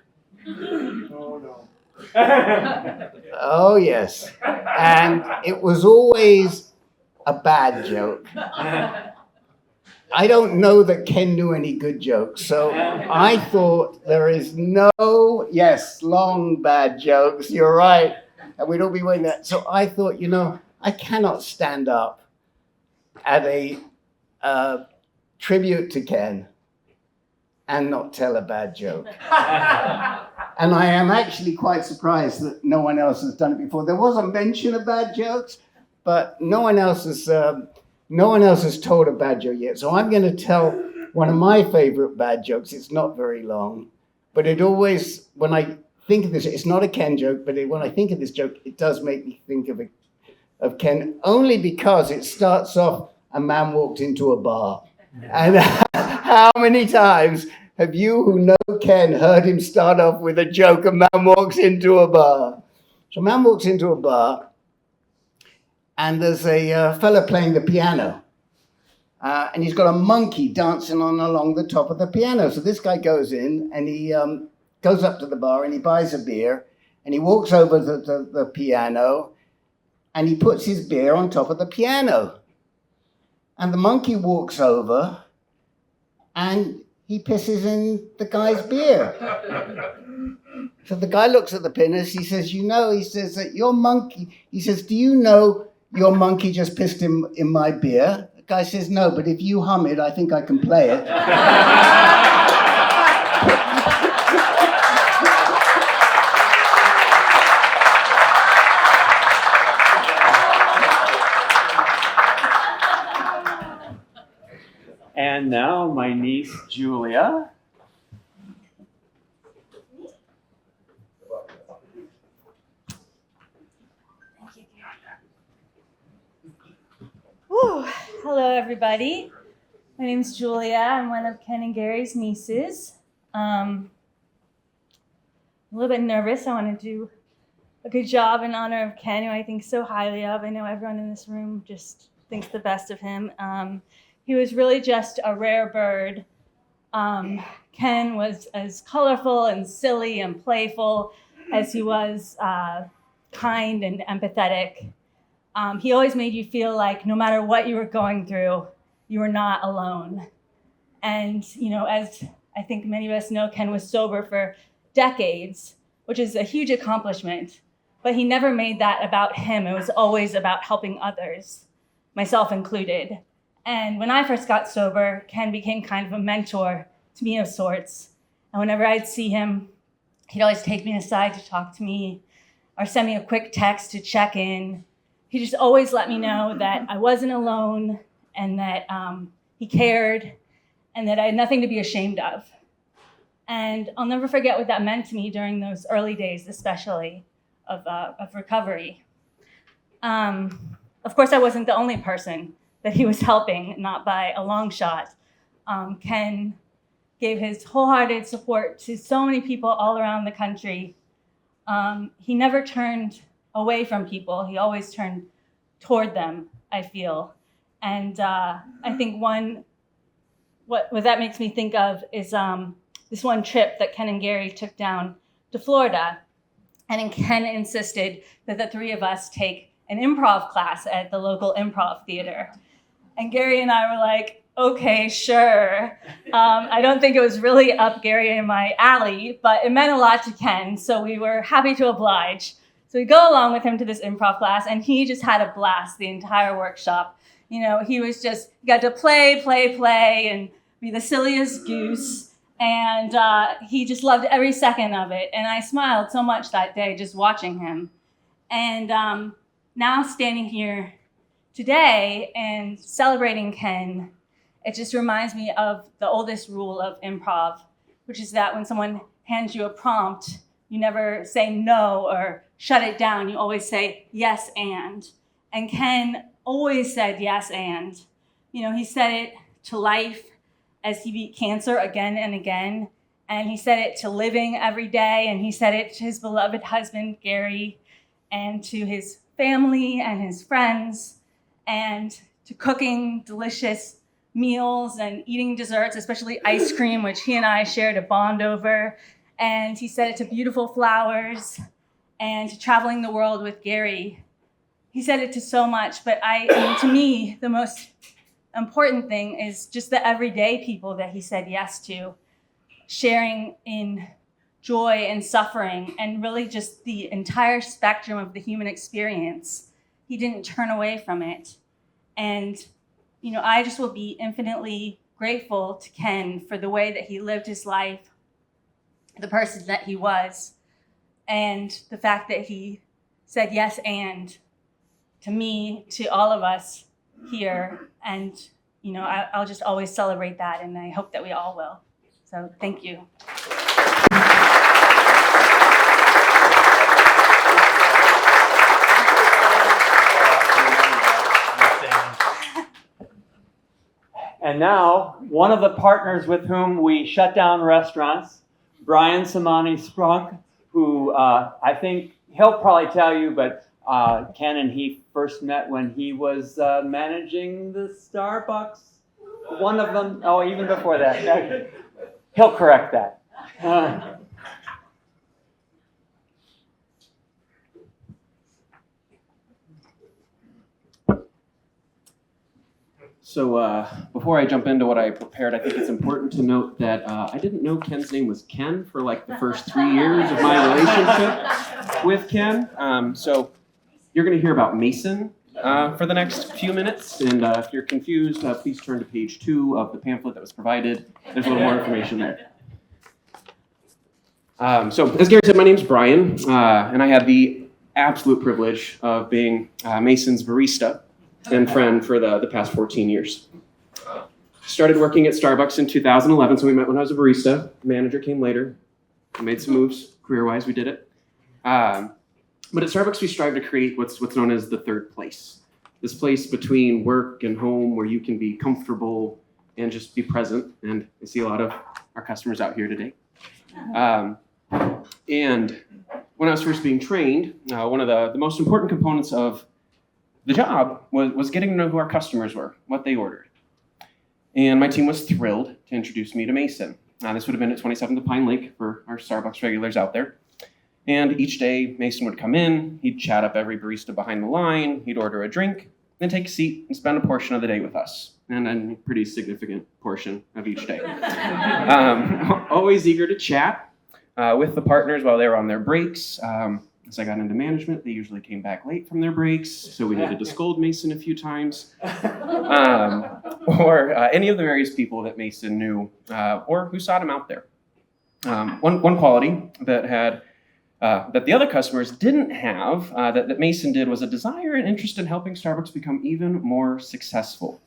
Oh, no. Oh, yes. And it was always a bad joke. I don't know that Ken knew any good jokes, so I thought there is long bad jokes, you're right, and we'd all be waiting that. So I thought, I cannot stand up at a tribute to Ken and not tell a bad joke. And I am actually quite surprised that no one else has done it before. There was a mention of bad jokes, but no one else has told a bad joke yet. So I'm going to tell one of my favorite bad jokes. It's not very long, but it always, when I think of this, it's not a Ken joke, but when I think of this joke, it does make me think of Ken, only because it starts off, a man walked into a bar. And how many times have you who know Ken heard him start off with a joke, a man walks into a bar? So a man walks into a bar, and there's a fella playing the piano. And he's got a monkey dancing along the top of the piano. So this guy goes in, and he goes up to the bar, and he buys a beer, and he walks over to the piano, and he puts his beer on top of the piano. and the monkey walks over and he pisses in the guy's beer. So the guy looks at the pinners, he says, he says that your monkey, he says, do you know your monkey just pissed in my beer? The guy says, no, but if you hum it, I think I can play it. And now my niece, Julia. Whew. Hello, everybody. My name's Julia. I'm one of Ken and Gary's nieces. I'm a little bit nervous. I want to do a good job in honor of Ken, who I think so highly of. I know everyone in this room just thinks the best of him. He was really just a rare bird. Ken was as colorful and silly and playful as he was kind and empathetic. He always made you feel like no matter what you were going through, you were not alone. And, as I think many of us know, Ken was sober for decades, which is a huge accomplishment. But he never made that about him. It was always about helping others, myself included. And when I first got sober, Ken became kind of a mentor to me of sorts. And whenever I'd see him, he'd always take me aside to talk to me or send me a quick text to check in. He just always let me know that I wasn't alone and that he cared and that I had nothing to be ashamed of. And I'll never forget what that meant to me during those early days, especially of recovery. Of course, I wasn't the only person that he was helping, not by a long shot. Ken gave his wholehearted support to so many people all around the country. He never turned away from people. He always turned toward them, I feel. And I think what that makes me think of is this one trip that Ken and Gary took down to Florida. And Ken insisted that the three of us take an improv class at the local improv theater. And Gary and I were like, okay, sure. I don't think it was really up Gary and my alley, but it meant a lot to Ken, so we were happy to oblige. So we go along with him to this improv class, and he just had a blast the entire workshop. He got to play, and be the silliest goose, and he just loved every second of it. And I smiled so much that day just watching him. And now standing here today and celebrating Ken, it just reminds me of the oldest rule of improv, which is that when someone hands you a prompt, you never say no or shut it down. You always say yes and. And Ken always said yes and. He said it to life as he beat cancer again and again. And he said it to living every day. And he said it to his beloved husband, Gary, and to his family and his friends, and to cooking delicious meals and eating desserts, especially ice cream, which he and I shared a bond over. And he said it to beautiful flowers and to traveling the world with Gary. He said it to so much, but to me, the most important thing is just the everyday people that he said yes to, sharing in joy and suffering, and really just the entire spectrum of the human experience. He didn't turn away from it. And I just will be infinitely grateful to Ken for the way that he lived his life, the person that he was, and the fact that he said yes and to me, to all of us here. And, I'll just always celebrate that, and I hope that we all will. So thank you. And now, one of the partners with whom we shut down restaurants, Brian Samani Sprunk, who I think he'll probably tell you, but Ken and he first met when he was managing the Starbucks. One of them, even before that. He'll correct that. So before I jump into what I prepared, I think it's important to note that I didn't know Ken's name was Ken for like the first 3 years of my relationship with Ken. So you're going to hear about Mason for the next few minutes. And if you're confused, please turn to page 2 of the pamphlet that was provided. There's a little more information there. So as Gary said, my name's Brian, and I had the absolute privilege of being Mason's barista and friend for the past 14 years. Started working at Starbucks in 2011, so we met when I was a barista. Manager came later. We made some moves career-wise, we did it. But at Starbucks, we strive to create what's known as the third place. This place between work and home where you can be comfortable and just be present. And I see a lot of our customers out here today. And when I was first being trained, one of the most important components of the job was getting to know who our customers were, what they ordered. And my team was thrilled to introduce me to Mason. This would have been at 27th Pine Lake for our Starbucks regulars out there. And each day, Mason would come in, he'd chat up every barista behind the line, he'd order a drink, then take a seat and spend a portion of the day with us. And a pretty significant portion of each day. Always eager to chat with the partners while they were on their breaks. As I got into management, they usually came back late from their breaks, so we needed to scold Mason a few times. Or any of the various people that Mason knew or who sought him out there. One quality that the other customers didn't have, that Mason did, was a desire and interest in helping Starbucks become even more successful.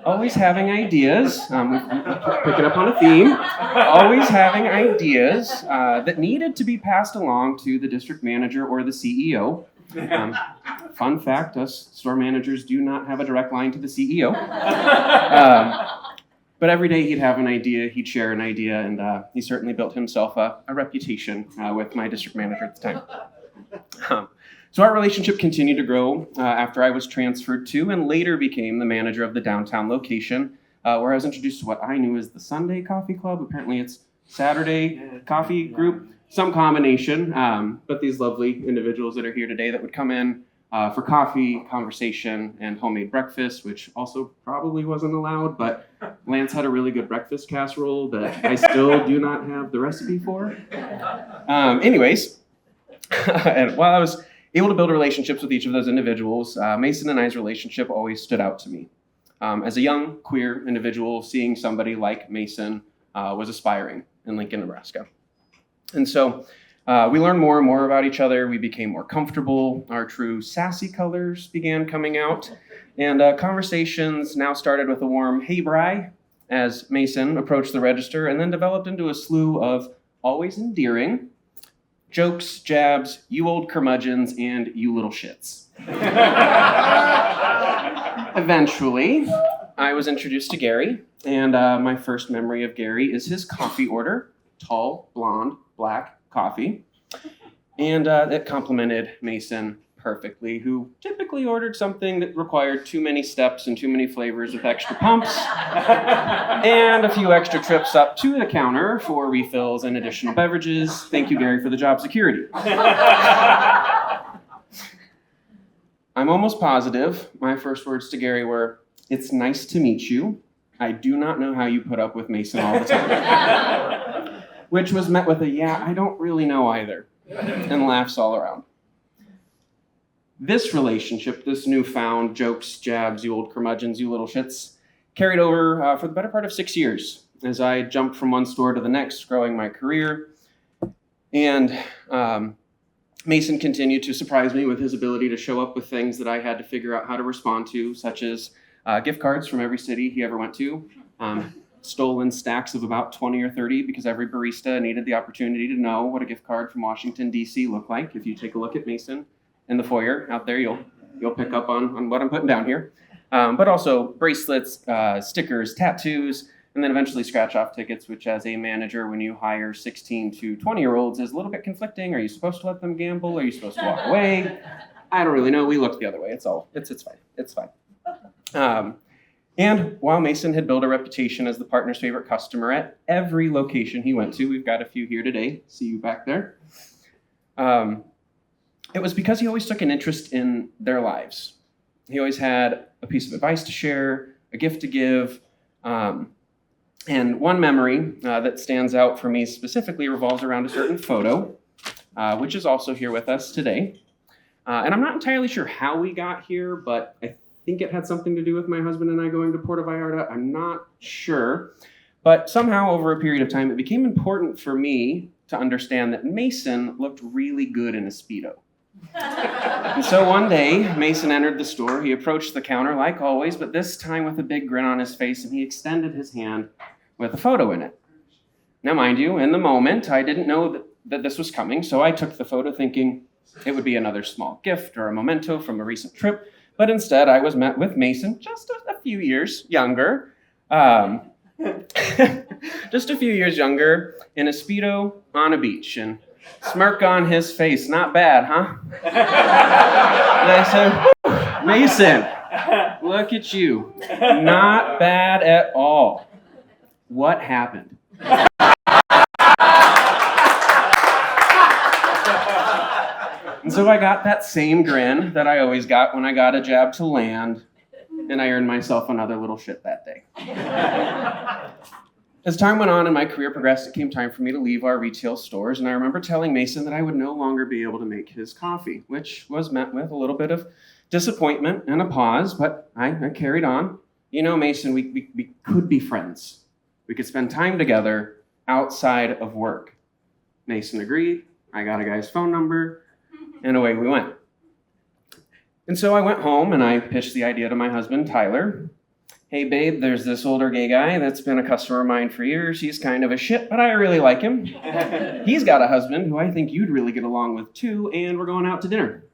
Always having ideas, picking up on a theme, always having ideas that needed to be passed along to the district manager or the CEO. Fun fact, us store managers do not have a direct line to the CEO. But every day he'd have an idea, he'd share an idea, and he certainly built himself a reputation with my district manager at the time. So our relationship continued to grow after I was transferred to and later became the manager of the downtown location, where I was introduced to what I knew as the Sunday Coffee Club. Apparently it's Saturday Coffee Group, some combination. But these lovely individuals that are here today that would come in for coffee, conversation, and homemade breakfast, which also probably wasn't allowed, but Lance had a really good breakfast casserole that I still do not have the recipe for. Anyways, and while I was able to build relationships with each of those individuals, Mason and I's relationship always stood out to me. As a young queer individual, seeing somebody like Mason was aspiring in Lincoln, Nebraska. And so we learned more and more about each other. We became more comfortable. Our true sassy colors began coming out. And conversations now started with a warm, "Hey, Bri," as Mason approached the register, and then developed into a slew of always endearing jokes, jabs, "you old curmudgeons," and "you little shits." Eventually, I was introduced to Gary, and my first memory of Gary is his coffee order, tall, blonde, black coffee. And it complimented Mason perfectly, who typically ordered something that required too many steps and too many flavors with extra pumps, and a few extra trips up to the counter for refills and additional beverages. Thank you, Gary, for the job security. I'm almost positive my first words to Gary were, "It's nice to meet you. I do not know how you put up with Mason all the time." Which was met with a, "Yeah, I don't really know either," and laughs all around. This relationship, this newfound jokes, jabs, "you old curmudgeons, you little shits," carried over for the better part of 6 years as I jumped from one store to the next, growing my career. And Mason continued to surprise me with his ability to show up with things that I had to figure out how to respond to, such as gift cards from every city he ever went to, stolen stacks of about 20 or 30 because every barista needed the opportunity to know what a gift card from Washington, D.C. looked like. If you take a look at Mason in the foyer out there, you'll pick up on what I'm putting down here. But also bracelets, stickers, tattoos, and then eventually scratch-off tickets, which as a manager, when you hire 16 to 20-year-olds, is a little bit conflicting. Are you supposed to let them gamble? Are you supposed to walk away? I don't really know. We looked the other way. It's fine. It's fine. And while Mason had built a reputation as the partner's favorite customer at every location he went to, we've got a few here today, see you back there, it was because he always took an interest in their lives. He always had a piece of advice to share, a gift to give. And one memory that stands out for me specifically revolves around a certain photo, which is also here with us today. And I'm not entirely sure how we got here, but I think it had something to do with my husband and I going to Puerto Vallarta. I'm not sure. But somehow over a period of time, it became important for me to understand that Mason looked really good in a Speedo. And so one day, Mason entered the store. He approached the counter like always, but this time with a big grin on his face, and he extended his hand with a photo in it. Now, mind you, in the moment, I didn't know that this was coming, so I took the photo thinking it would be another small gift or a memento from a recent trip, but instead I was met with Mason, just a few years younger, just a few years younger, in a Speedo on a beach, and smirk on his face. Not bad, huh? And I said, Mason, look at you. Not bad at all. What happened? And so I got that same grin that I always got when I got a jab to land, and I earned myself another little shit that day. As time went on and my career progressed, it came time for me to leave our retail stores, and I remember telling Mason that I would no longer be able to make his coffee, which was met with a little bit of disappointment and a pause, but I carried on. You know, Mason, we could be friends. We could spend time together outside of work. Mason agreed. I got a guy's phone number, and away we went. And so I went home and I pitched the idea to my husband, Tyler. Hey, babe, there's this older gay guy that's been a customer of mine for years. He's kind of a shit, but I really like him. He's got a husband who I think you'd really get along with too, and we're going out to dinner.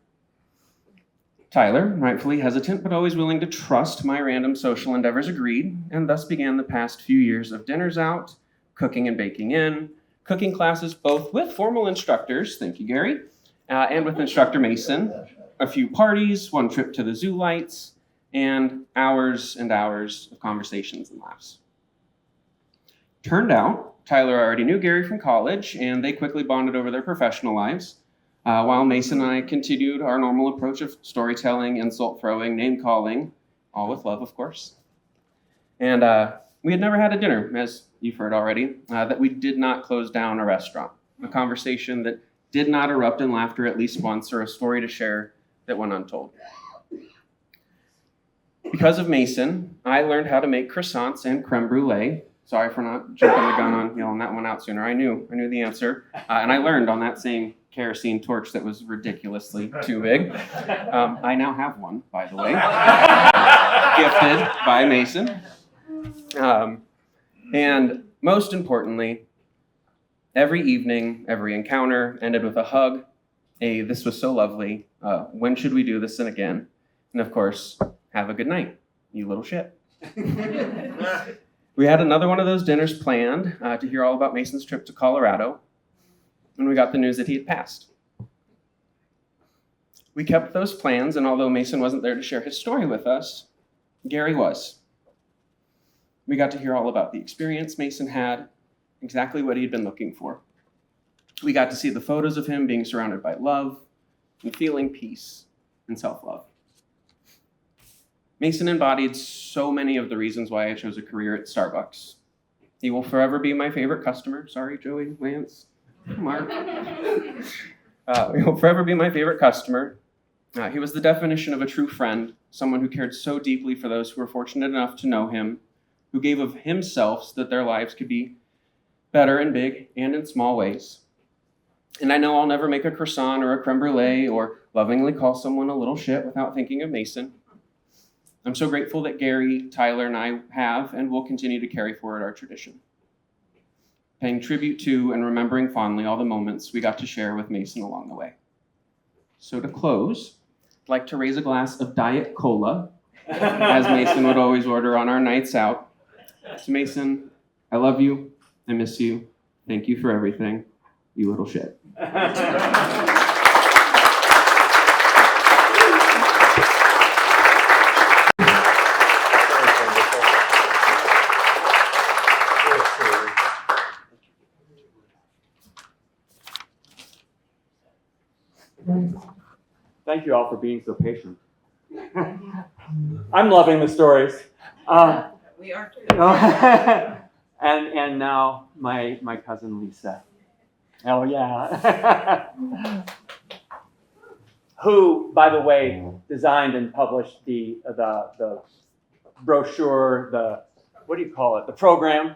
Tyler, rightfully hesitant but always willing to trust my random social endeavors, agreed, and thus began the past few years of dinners out, cooking and baking in, cooking classes both with formal instructors, thank you, Gary, and with instructor Mason, a few parties, one trip to the zoo lights, and hours of conversations and laughs. Turned out, Tyler already knew Gary from college, and they quickly bonded over their professional lives, while Mason and I continued our normal approach of storytelling, insult throwing, name calling, all with love, of course. And we had never had a dinner, as you've heard already, that we did not close down a restaurant, a conversation that did not erupt in laughter at least once, or a story to share that went untold. Because of Mason, I learned how to make croissants and creme brulee. Sorry for not jumping the gun on yelling that one out sooner. I knew the answer. And I learned on that same kerosene torch that was ridiculously too big. I now have one, by the way, gifted by Mason. And most importantly, every evening, every encounter ended with a hug, this was so lovely, when should we do this again? And of course, have a good night, you little shit. We had another one of those dinners planned to hear all about Mason's trip to Colorado, when we got the news that he had passed. We kept those plans, and although Mason wasn't there to share his story with us, Gary was. We got to hear all about the experience Mason had, exactly what he'd been looking for. We got to see the photos of him being surrounded by love and feeling peace and self-love. Mason embodied so many of the reasons why I chose a career at Starbucks. He will forever be my favorite customer. Sorry, Joey, Lance, Mark. He will forever be my favorite customer. He was the definition of a true friend, someone who cared so deeply for those who were fortunate enough to know him, who gave of himself so that their lives could be better in big and in small ways. And I know I'll never make a croissant or a creme brulee or lovingly call someone a little shit without thinking of Mason. I'm so grateful that Gary, Tyler, and I have and will continue to carry forward our tradition, paying tribute to and remembering fondly all the moments we got to share with Mason along the way. So to close, I'd like to raise a glass of Diet Cola, as Mason would always order on our nights out. To Mason, I love you, I miss you, thank you for everything, you little shit. Thank you all for being so patient. I'm loving the stories. We are too. And now my cousin Lisa. Oh yeah. Who, by the way, designed and published the brochure, what do you call it? The program,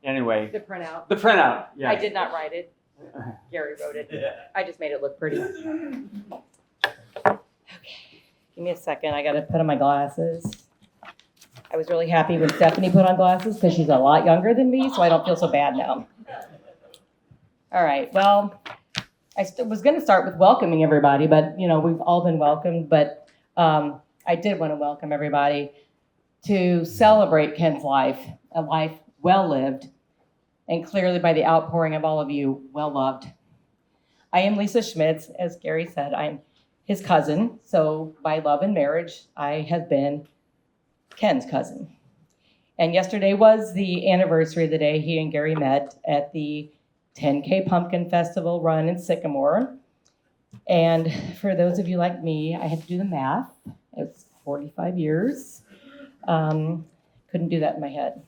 anyway. The printout. The printout, yeah. I did not write it. Gary wrote it. I just made it look pretty. Okay, give me a second. I got to put on my glasses. I was really happy when Stephanie put on glasses because she's a lot younger than me, so I don't feel so bad now. All right, well, I was going to start with welcoming everybody, but, we've all been welcomed. But I did want to welcome everybody to celebrate Ken's life, a life well lived, and clearly by the outpouring of all of you, well loved. I am Lisa Schmitz. As Gary said, I'm his cousin. So by love and marriage, I have been Ken's cousin. And yesterday was the anniversary of the day he and Gary met at the 10K Pumpkin Festival run in Sycamore. And for those of you like me, I had to do the math. It's 45 years. Couldn't do that in my head.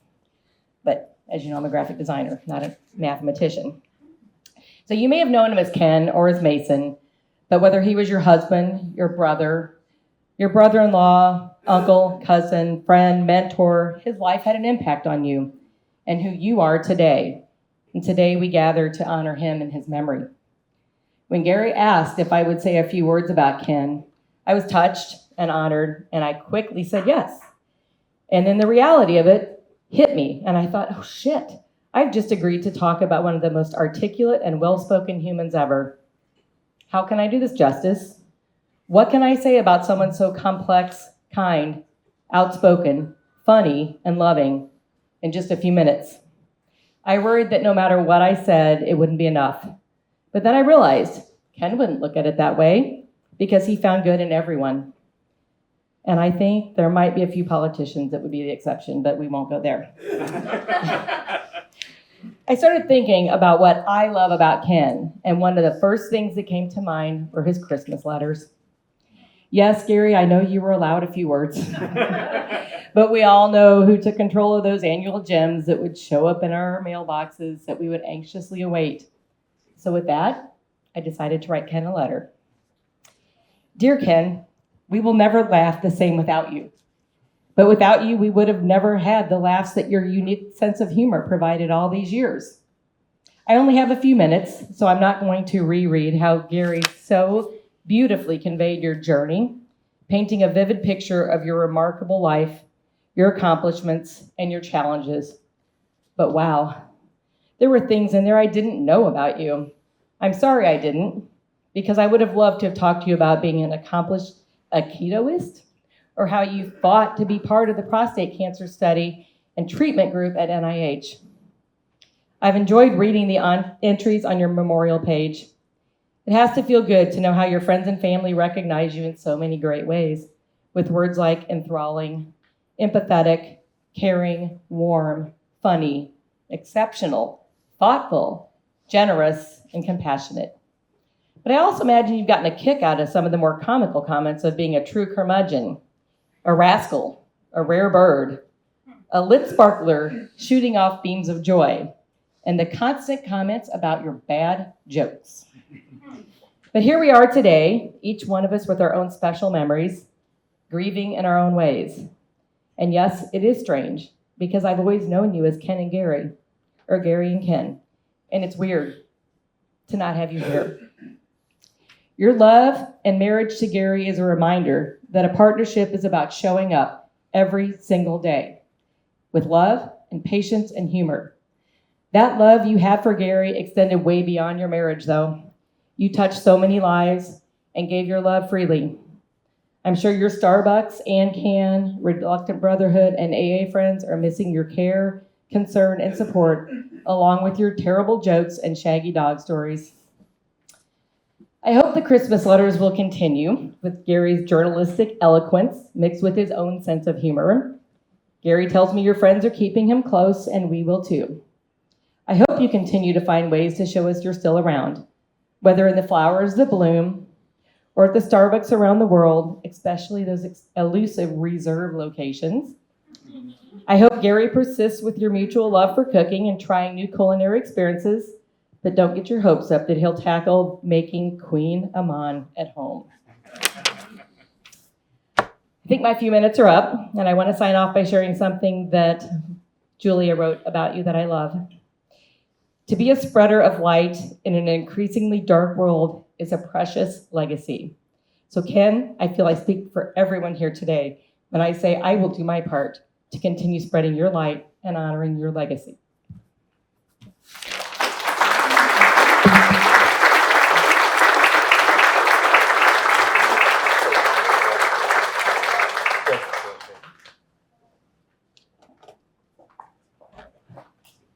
But as you know, I'm a graphic designer, not a mathematician. So you may have known him as Ken or as Mason, but whether he was your husband, your brother-in-law, uncle, cousin, friend, mentor, his life had an impact on you and who you are today. And today we gather to honor him in his memory. When Gary asked if I would say a few words about Ken, I was touched and honored, and I quickly said yes. And then the reality of it hit me, and I thought, oh shit, I've just agreed to talk about one of the most articulate and well-spoken humans ever. How can I do this justice? What can I say about someone so complex, kind, outspoken, funny, and loving in just a few minutes? I worried that no matter what I said, it wouldn't be enough. But then I realized Ken wouldn't look at it that way because he found good in everyone. And I think there might be a few politicians that would be the exception, but we won't go there. I started thinking about what I love about Ken, and one of the first things that came to mind were his Christmas letters. Yes, Gary, I know you were allowed a few words, but we all know who took control of those annual gems that would show up in our mailboxes that we would anxiously await. So with that, I decided to write Ken a letter. Dear Ken, we will never laugh the same without you. But without you, we would have never had the laughs that your unique sense of humor provided all these years. I only have a few minutes, so I'm not going to reread how Gary so beautifully conveyed your journey, painting a vivid picture of your remarkable life, your accomplishments, and your challenges. But wow, there were things in there I didn't know about you. I'm sorry I didn't, because I would have loved to have talked to you about being an accomplished ketoist, or how you fought to be part of the prostate cancer study and treatment group at NIH. I've enjoyed reading the entries on your memorial page. It has to feel good to know how your friends and family recognize you in so many great ways, with words like enthralling, empathetic, caring, warm, funny, exceptional, thoughtful, generous, and compassionate. But I also imagine you've gotten a kick out of some of the more comical comments of being a true curmudgeon, a rascal, a rare bird, a lit sparkler shooting off beams of joy, and the constant comments about your bad jokes. But here we are today, each one of us with our own special memories, grieving in our own ways. And yes, it is strange, because I've always known you as Ken and Gary, or Gary and Ken, and it's weird to not have you here. Your love and marriage to Gary is a reminder that a partnership is about showing up every single day with love and patience and humor. That love you have for Gary extended way beyond your marriage, though. You touched so many lives and gave your love freely. I'm sure your Starbucks, and Can, Reluctant Brotherhood, and AA friends are missing your care, concern, and support, along with your terrible jokes and shaggy dog stories. I hope the Christmas letters will continue with Gary's journalistic eloquence mixed with his own sense of humor. Gary tells me your friends are keeping him close, and we will too. I hope you continue to find ways to show us you're still around, whether in the flowers that bloom or at the Starbucks around the world, especially those elusive reserve locations, I hope Gary persists with your mutual love for cooking and trying new culinary experiences, but don't get your hopes up that he'll tackle making Queen Amman at home. I think my few minutes are up, and I want to sign off by sharing something that Julia wrote about you that I love. To be a spreader of light in an increasingly dark world is a precious legacy. So Ken, I feel I speak for everyone here today when I say I will do my part to continue spreading your light and honoring your legacy.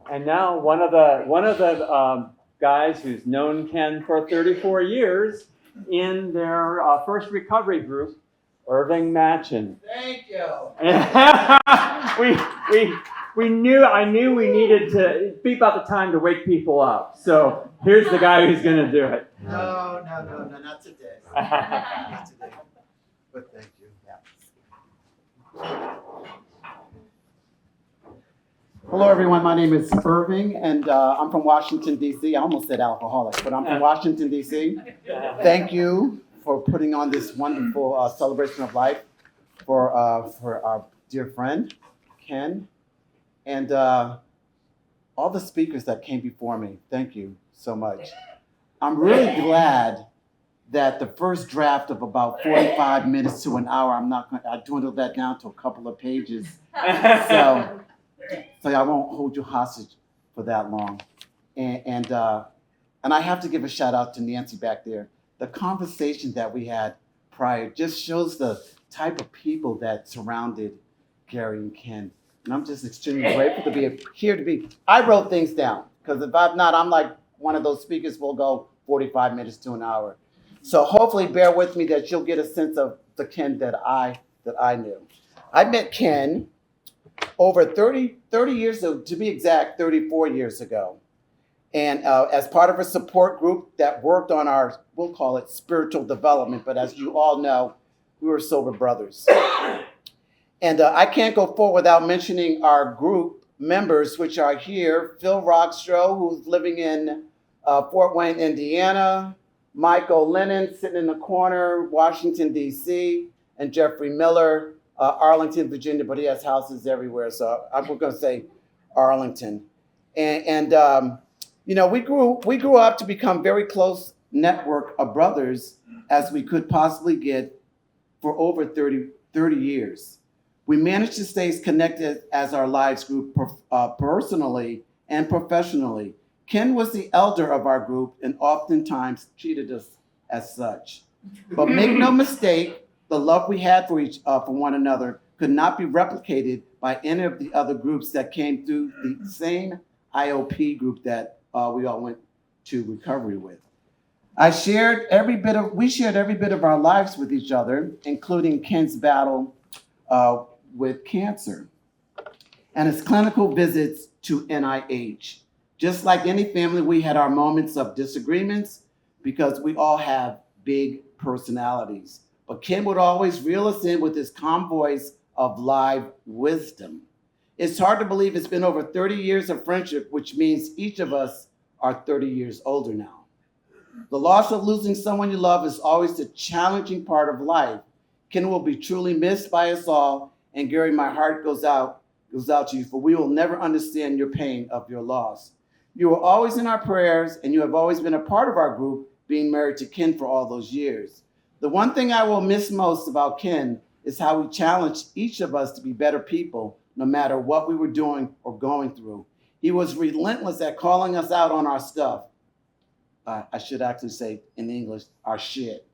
And now one of the guys who's known Ken for 34 years in their first recovery group, Irving Machen. Thank you. I knew we needed to be about the time to wake people up. So here's the guy who's going to do it. No, not today. Not today. But thank you. Hello, everyone. My name is Irving, and I'm from Washington, D.C. I almost said alcoholic, but I'm from Washington, D.C. Thank you for putting on this wonderful celebration of life for our dear friend, Ken, and all the speakers that came before me. Thank you so much. I'm really glad that the first draft of about 45 minutes to an hour, I dwindled that down to a couple of pages. So I won't hold you hostage for that long. And I have to give a shout out to Nancy back there. The conversation that we had prior just shows the type of people that surrounded Gary and Ken. And I'm just extremely grateful to be here to be. I wrote things down, because if I'm not, I'm like one of those speakers will go 45 minutes to an hour. So hopefully bear with me that you'll get a sense of the Ken that I knew. I met Ken over 30 years ago, to be exact, 34 years ago. And as part of a support group that worked on our, we'll call it spiritual development, but as you all know, we were sober brothers. And I can't go forward without mentioning our group members, which are here. Phil Rockstro, who's living in Fort Wayne, Indiana. Michael Lennon, sitting in the corner, Washington, D.C. And Jeffrey Miller, Arlington, Virginia, but he has houses everywhere, so we're going to say Arlington. And we grew up to become very close network of brothers as we could possibly get for over 30 years. We managed to stay connected as our lives grew personally and professionally. Ken was the elder of our group and oftentimes treated us as such. But make no mistake, the love we had for one another could not be replicated by any of the other groups that came through the same IOP group that we all went to recovery with. We shared every bit of our lives with each other, including Ken's battle with cancer and his clinical visits to NIH. Just like any family, we had our moments of disagreements because we all have big personalities. But Ken would always reel us in with his calm voice of live wisdom. It's hard to believe it's been over 30 years of friendship, which means each of us are 30 years older now. The loss of losing someone you love is always the challenging part of life. Ken will be truly missed by us all, and Gary, my heart goes out to you, for we will never understand your pain of your loss. You were always in our prayers, and you have always been a part of our group, being married to Ken for all those years. The one thing I will miss most about Ken is how he challenged each of us to be better people, no matter what we were doing or going through. He was relentless at calling us out on our stuff. I should actually say in English, our shit.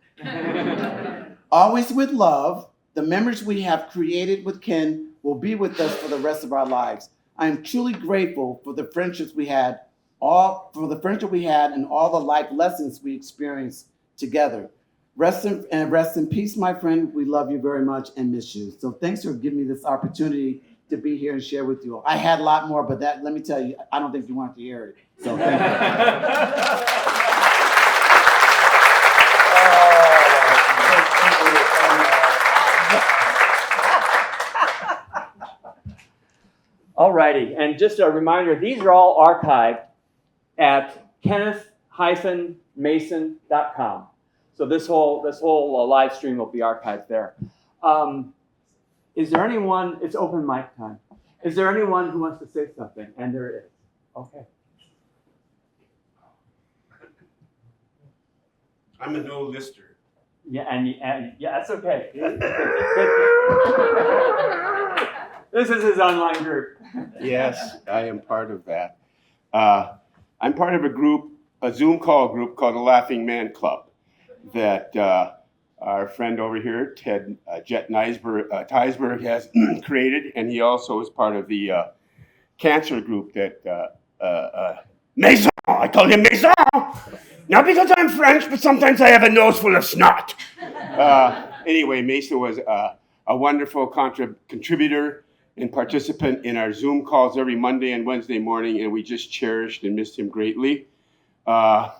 Always with love, the memories we have created with Ken will be with us for the rest of our lives. I am truly grateful for the friendships we had, and all the life lessons we experienced together. Rest in peace, my friend. We love you very much and miss you. So thanks for giving me this opportunity to be here and share with you all. I had a lot more, but let me tell you, I don't think you wanted to hear it. So thank you. Alrighty, and just a reminder, these are all archived at kenneth-mason.com. So this whole live stream will be archived there. Is there anyone, it's open mic time. Is there anyone who wants to say something? And there is. Okay. I'm a no lister. Yeah, and yeah, that's okay. This is his online group. Yes, I am part of that. I'm part of a Zoom call group called the Laughing Man Club that our friend over here, Ted Jet Teisberg, has created, and he also is part of the cancer group that Mason, I call him Mason, not because I'm French, but sometimes I have a nose full of snot. Anyway, Mason was a wonderful contributor and participant in our Zoom calls every Monday and Wednesday morning, and we just cherished and missed him greatly. I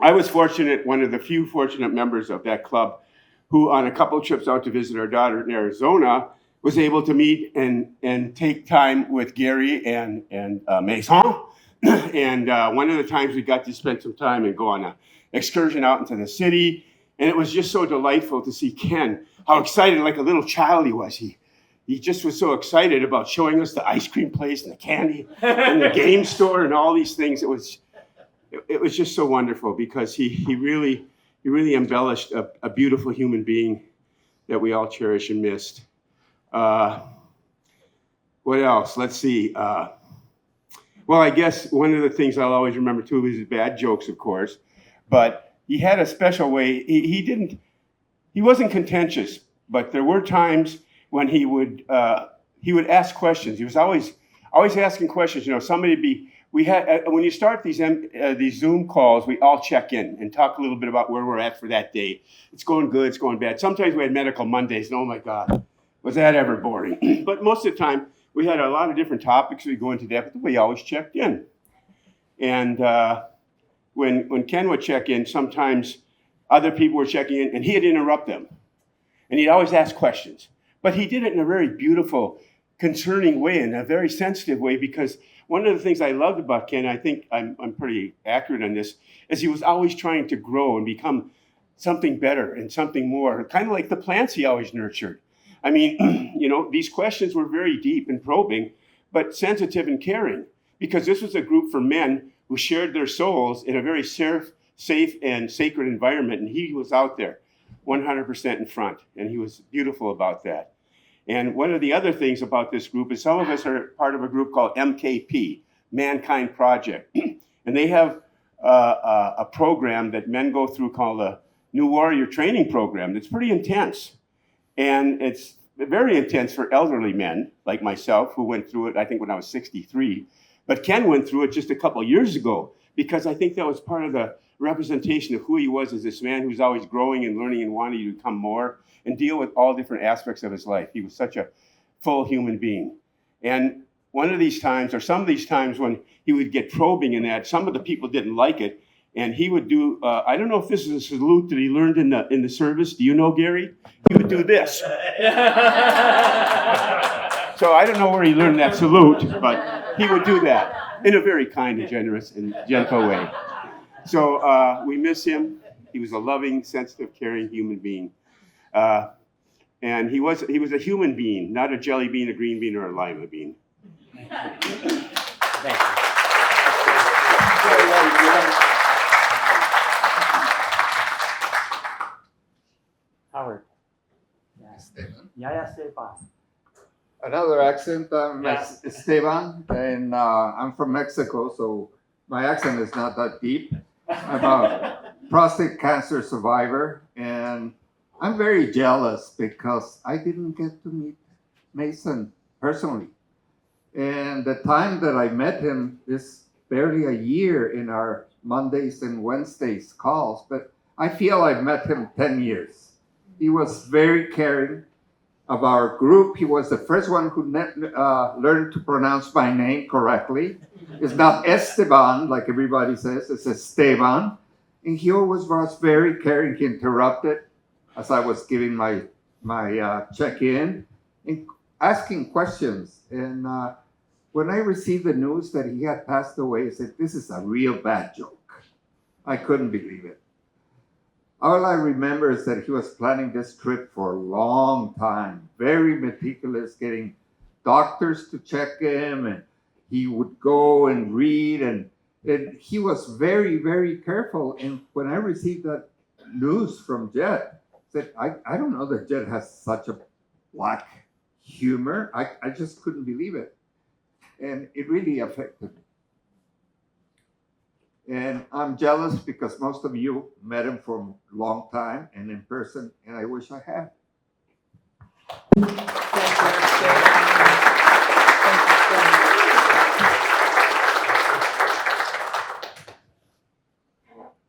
was fortunate, one of the few fortunate members of that club, who on a couple of trips out to visit our daughter in Arizona, was able to meet and take time with Gary and Mason. And one of the times we got to spend some time and go on an excursion out into the city, and it was just so delightful to see Ken, how excited, like a little child he was. He just was so excited about showing us the ice cream place and the candy and the game store and all these things. It was just so wonderful because he really embellished a beautiful human being that we all cherish and missed. What else? Let's see. Well, I guess one of the things I'll always remember too is his bad jokes, of course. But he had a special way. He wasn't contentious, but there were times when he would ask questions. He was always asking questions. You know, when you start these Zoom calls, we all check in and talk a little bit about where we're at for that day. It's going good, it's going bad. Sometimes we had medical Mondays, and oh my God, was that ever boring? But most of the time, we had a lot of different topics we go into depth, but we always checked in. And when Ken would check in, sometimes other people were checking in, and he'd interrupt them. And he'd always ask questions. But he did it in a very beautiful, concerning way, in a very sensitive way, because one of the things I loved about Ken, I think I'm pretty accurate on this, is he was always trying to grow and become something better and something more, kind of like the plants he always nurtured. I mean, you know, these questions were very deep and probing, but sensitive and caring, because this was a group for men who shared their souls in a very safe and sacred environment, and he was out there 100% in front, and he was beautiful about that. And one of the other things about this group is some of us are part of a group called MKP, Mankind Project. And they have a program that men go through called the New Warrior Training Program. That's pretty intense. And it's very intense for elderly men like myself, who went through it, I think, when I was 63. But Ken went through it just a couple of years ago, because I think that was part of the representation of who he was as this man who's always growing and learning and wanting to become more and deal with all different aspects of his life. He was such a full human being. And one of these times, or some of these times when he would get probing in that, some of the people didn't like it, and he would do, I don't know if this is a salute that he learned in the service. Do you know, Gary? He would do this. So I don't know where he learned that salute, but he would do that in a very kind and generous and gentle way. So we miss him. He was a loving, sensitive, caring human being. And he was a human being, not a jelly bean, a green bean, or a lima bean. Thank you. Howard. Yeah, Esteban. Another accent, Esteban, and I'm from Mexico, so my accent is not that deep. I'm a prostate cancer survivor, and I'm very jealous because I didn't get to meet Mason personally. And the time that I met him is barely a year in our Mondays and Wednesdays calls, but I feel I've met him 10 years. He was very caring of our group. He was the first one who learned to pronounce my name correctly. It's not Esteban, like everybody says, it's Esteban. And he always was very caring. He interrupted as I was giving my check-in and asking questions. And when I received the news that he had passed away, I said, this is a real bad joke. I couldn't believe it. All I remember is that he was planning this trip for a long time, very meticulous, getting doctors to check him, and he would go and read, and he was very, very careful. And when I received that news from Jet, I said, I don't know that Jet has such a black humor. I just couldn't believe it. And it really affected me. And I'm jealous because most of you met him for a long time and in person, and I wish I had.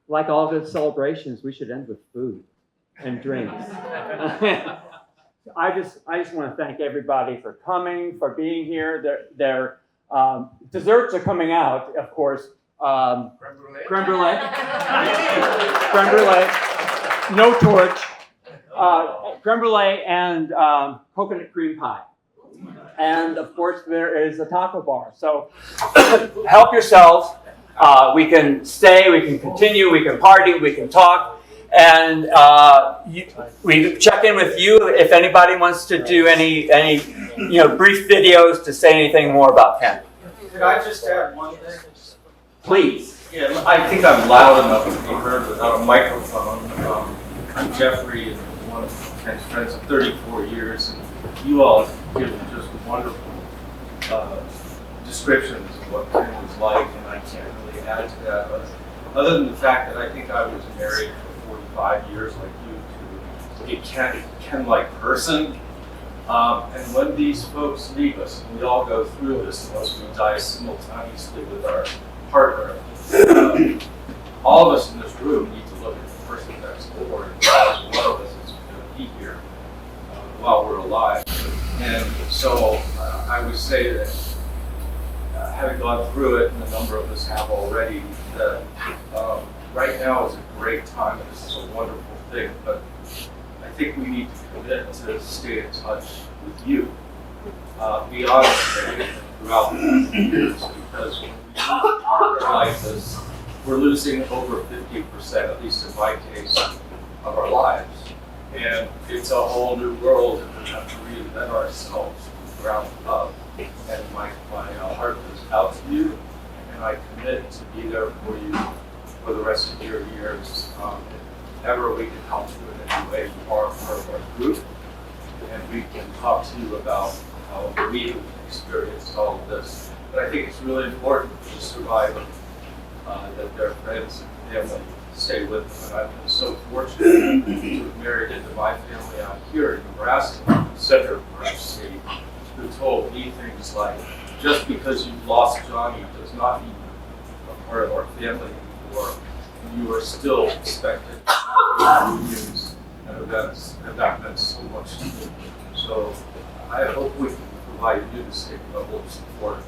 Like all good celebrations, we should end with food and drinks. I just want to thank everybody for coming, for being here. Their desserts are coming out, of course. Creme brulee. Creme brulee. No torch. Creme brulee and coconut cream pie. And of course, there is a taco bar. So help yourselves. We can stay, we can continue, we can party, we can talk. And we check in with you if anybody wants to do any brief videos to say anything more about Ken. Could I just add one thing? Please. Yeah, I think I'm loud enough to be heard without a microphone. I'm Jeffrey, and one of Ken's friends of 34 years, and you all have given just wonderful descriptions of what Ken was like, and I can't really add to that. But other than the fact that I think I was married for 45 years, like you, to a Ken-like person. And when these folks leave us, and we all go through this, unless we die simultaneously with our partner, all of us in this room need to look at the person next door, and one of us is going to be here while we're alive. And so I would say that having gone through it, and a number of us have already, that right now is a great time, and this is a wonderful thing, but I think we need to commit to stay in touch with you beyond today and throughout the years, because when we lose a partner like this, we're losing over 50%, at least in my case, of our lives. And it's a whole new world, and we have to reinvent ourselves from the ground up. And my heart goes out to you, and I commit to be there for you for the rest of your years. If ever we can help you in any way, you are part of our group, and we can talk to you about how we experienced all of this. But I think it's really important for the survivor that their friends and family stay with them. And I've been so fortunate to have married into my family out here in Nebraska, the center of our state, who told me things like, just because you've lost Johnny does not mean you're a part of our family anymore. You are still expected to reunions and events, and that meant so much to me. So I hope we can provide you the same level of support,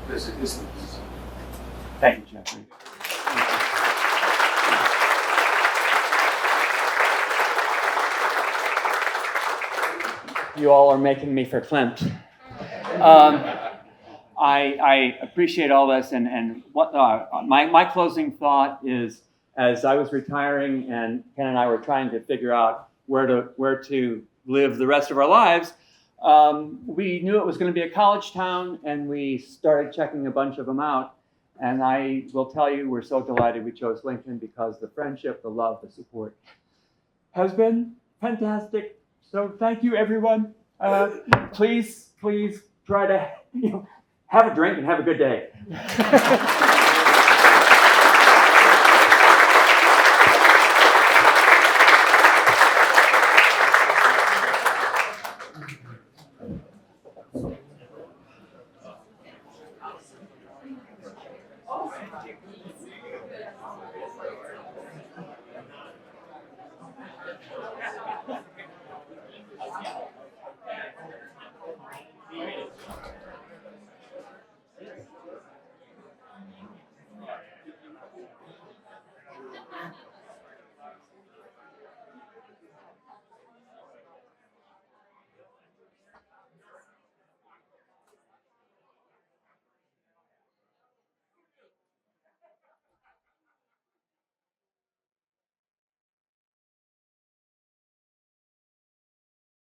because it isn't easy. Thank you, Jeffrey. You all are making me verklempt. I appreciate all this, and what my closing thought is, as I was retiring and Ken and I were trying to figure out where to live the rest of our lives, we knew it was going to be a college town, and we started checking a bunch of them out. And I will tell you, we're so delighted we chose Lincoln, because the friendship, the love, the support has been fantastic. So thank you, everyone. Please try to have a drink and have a good day.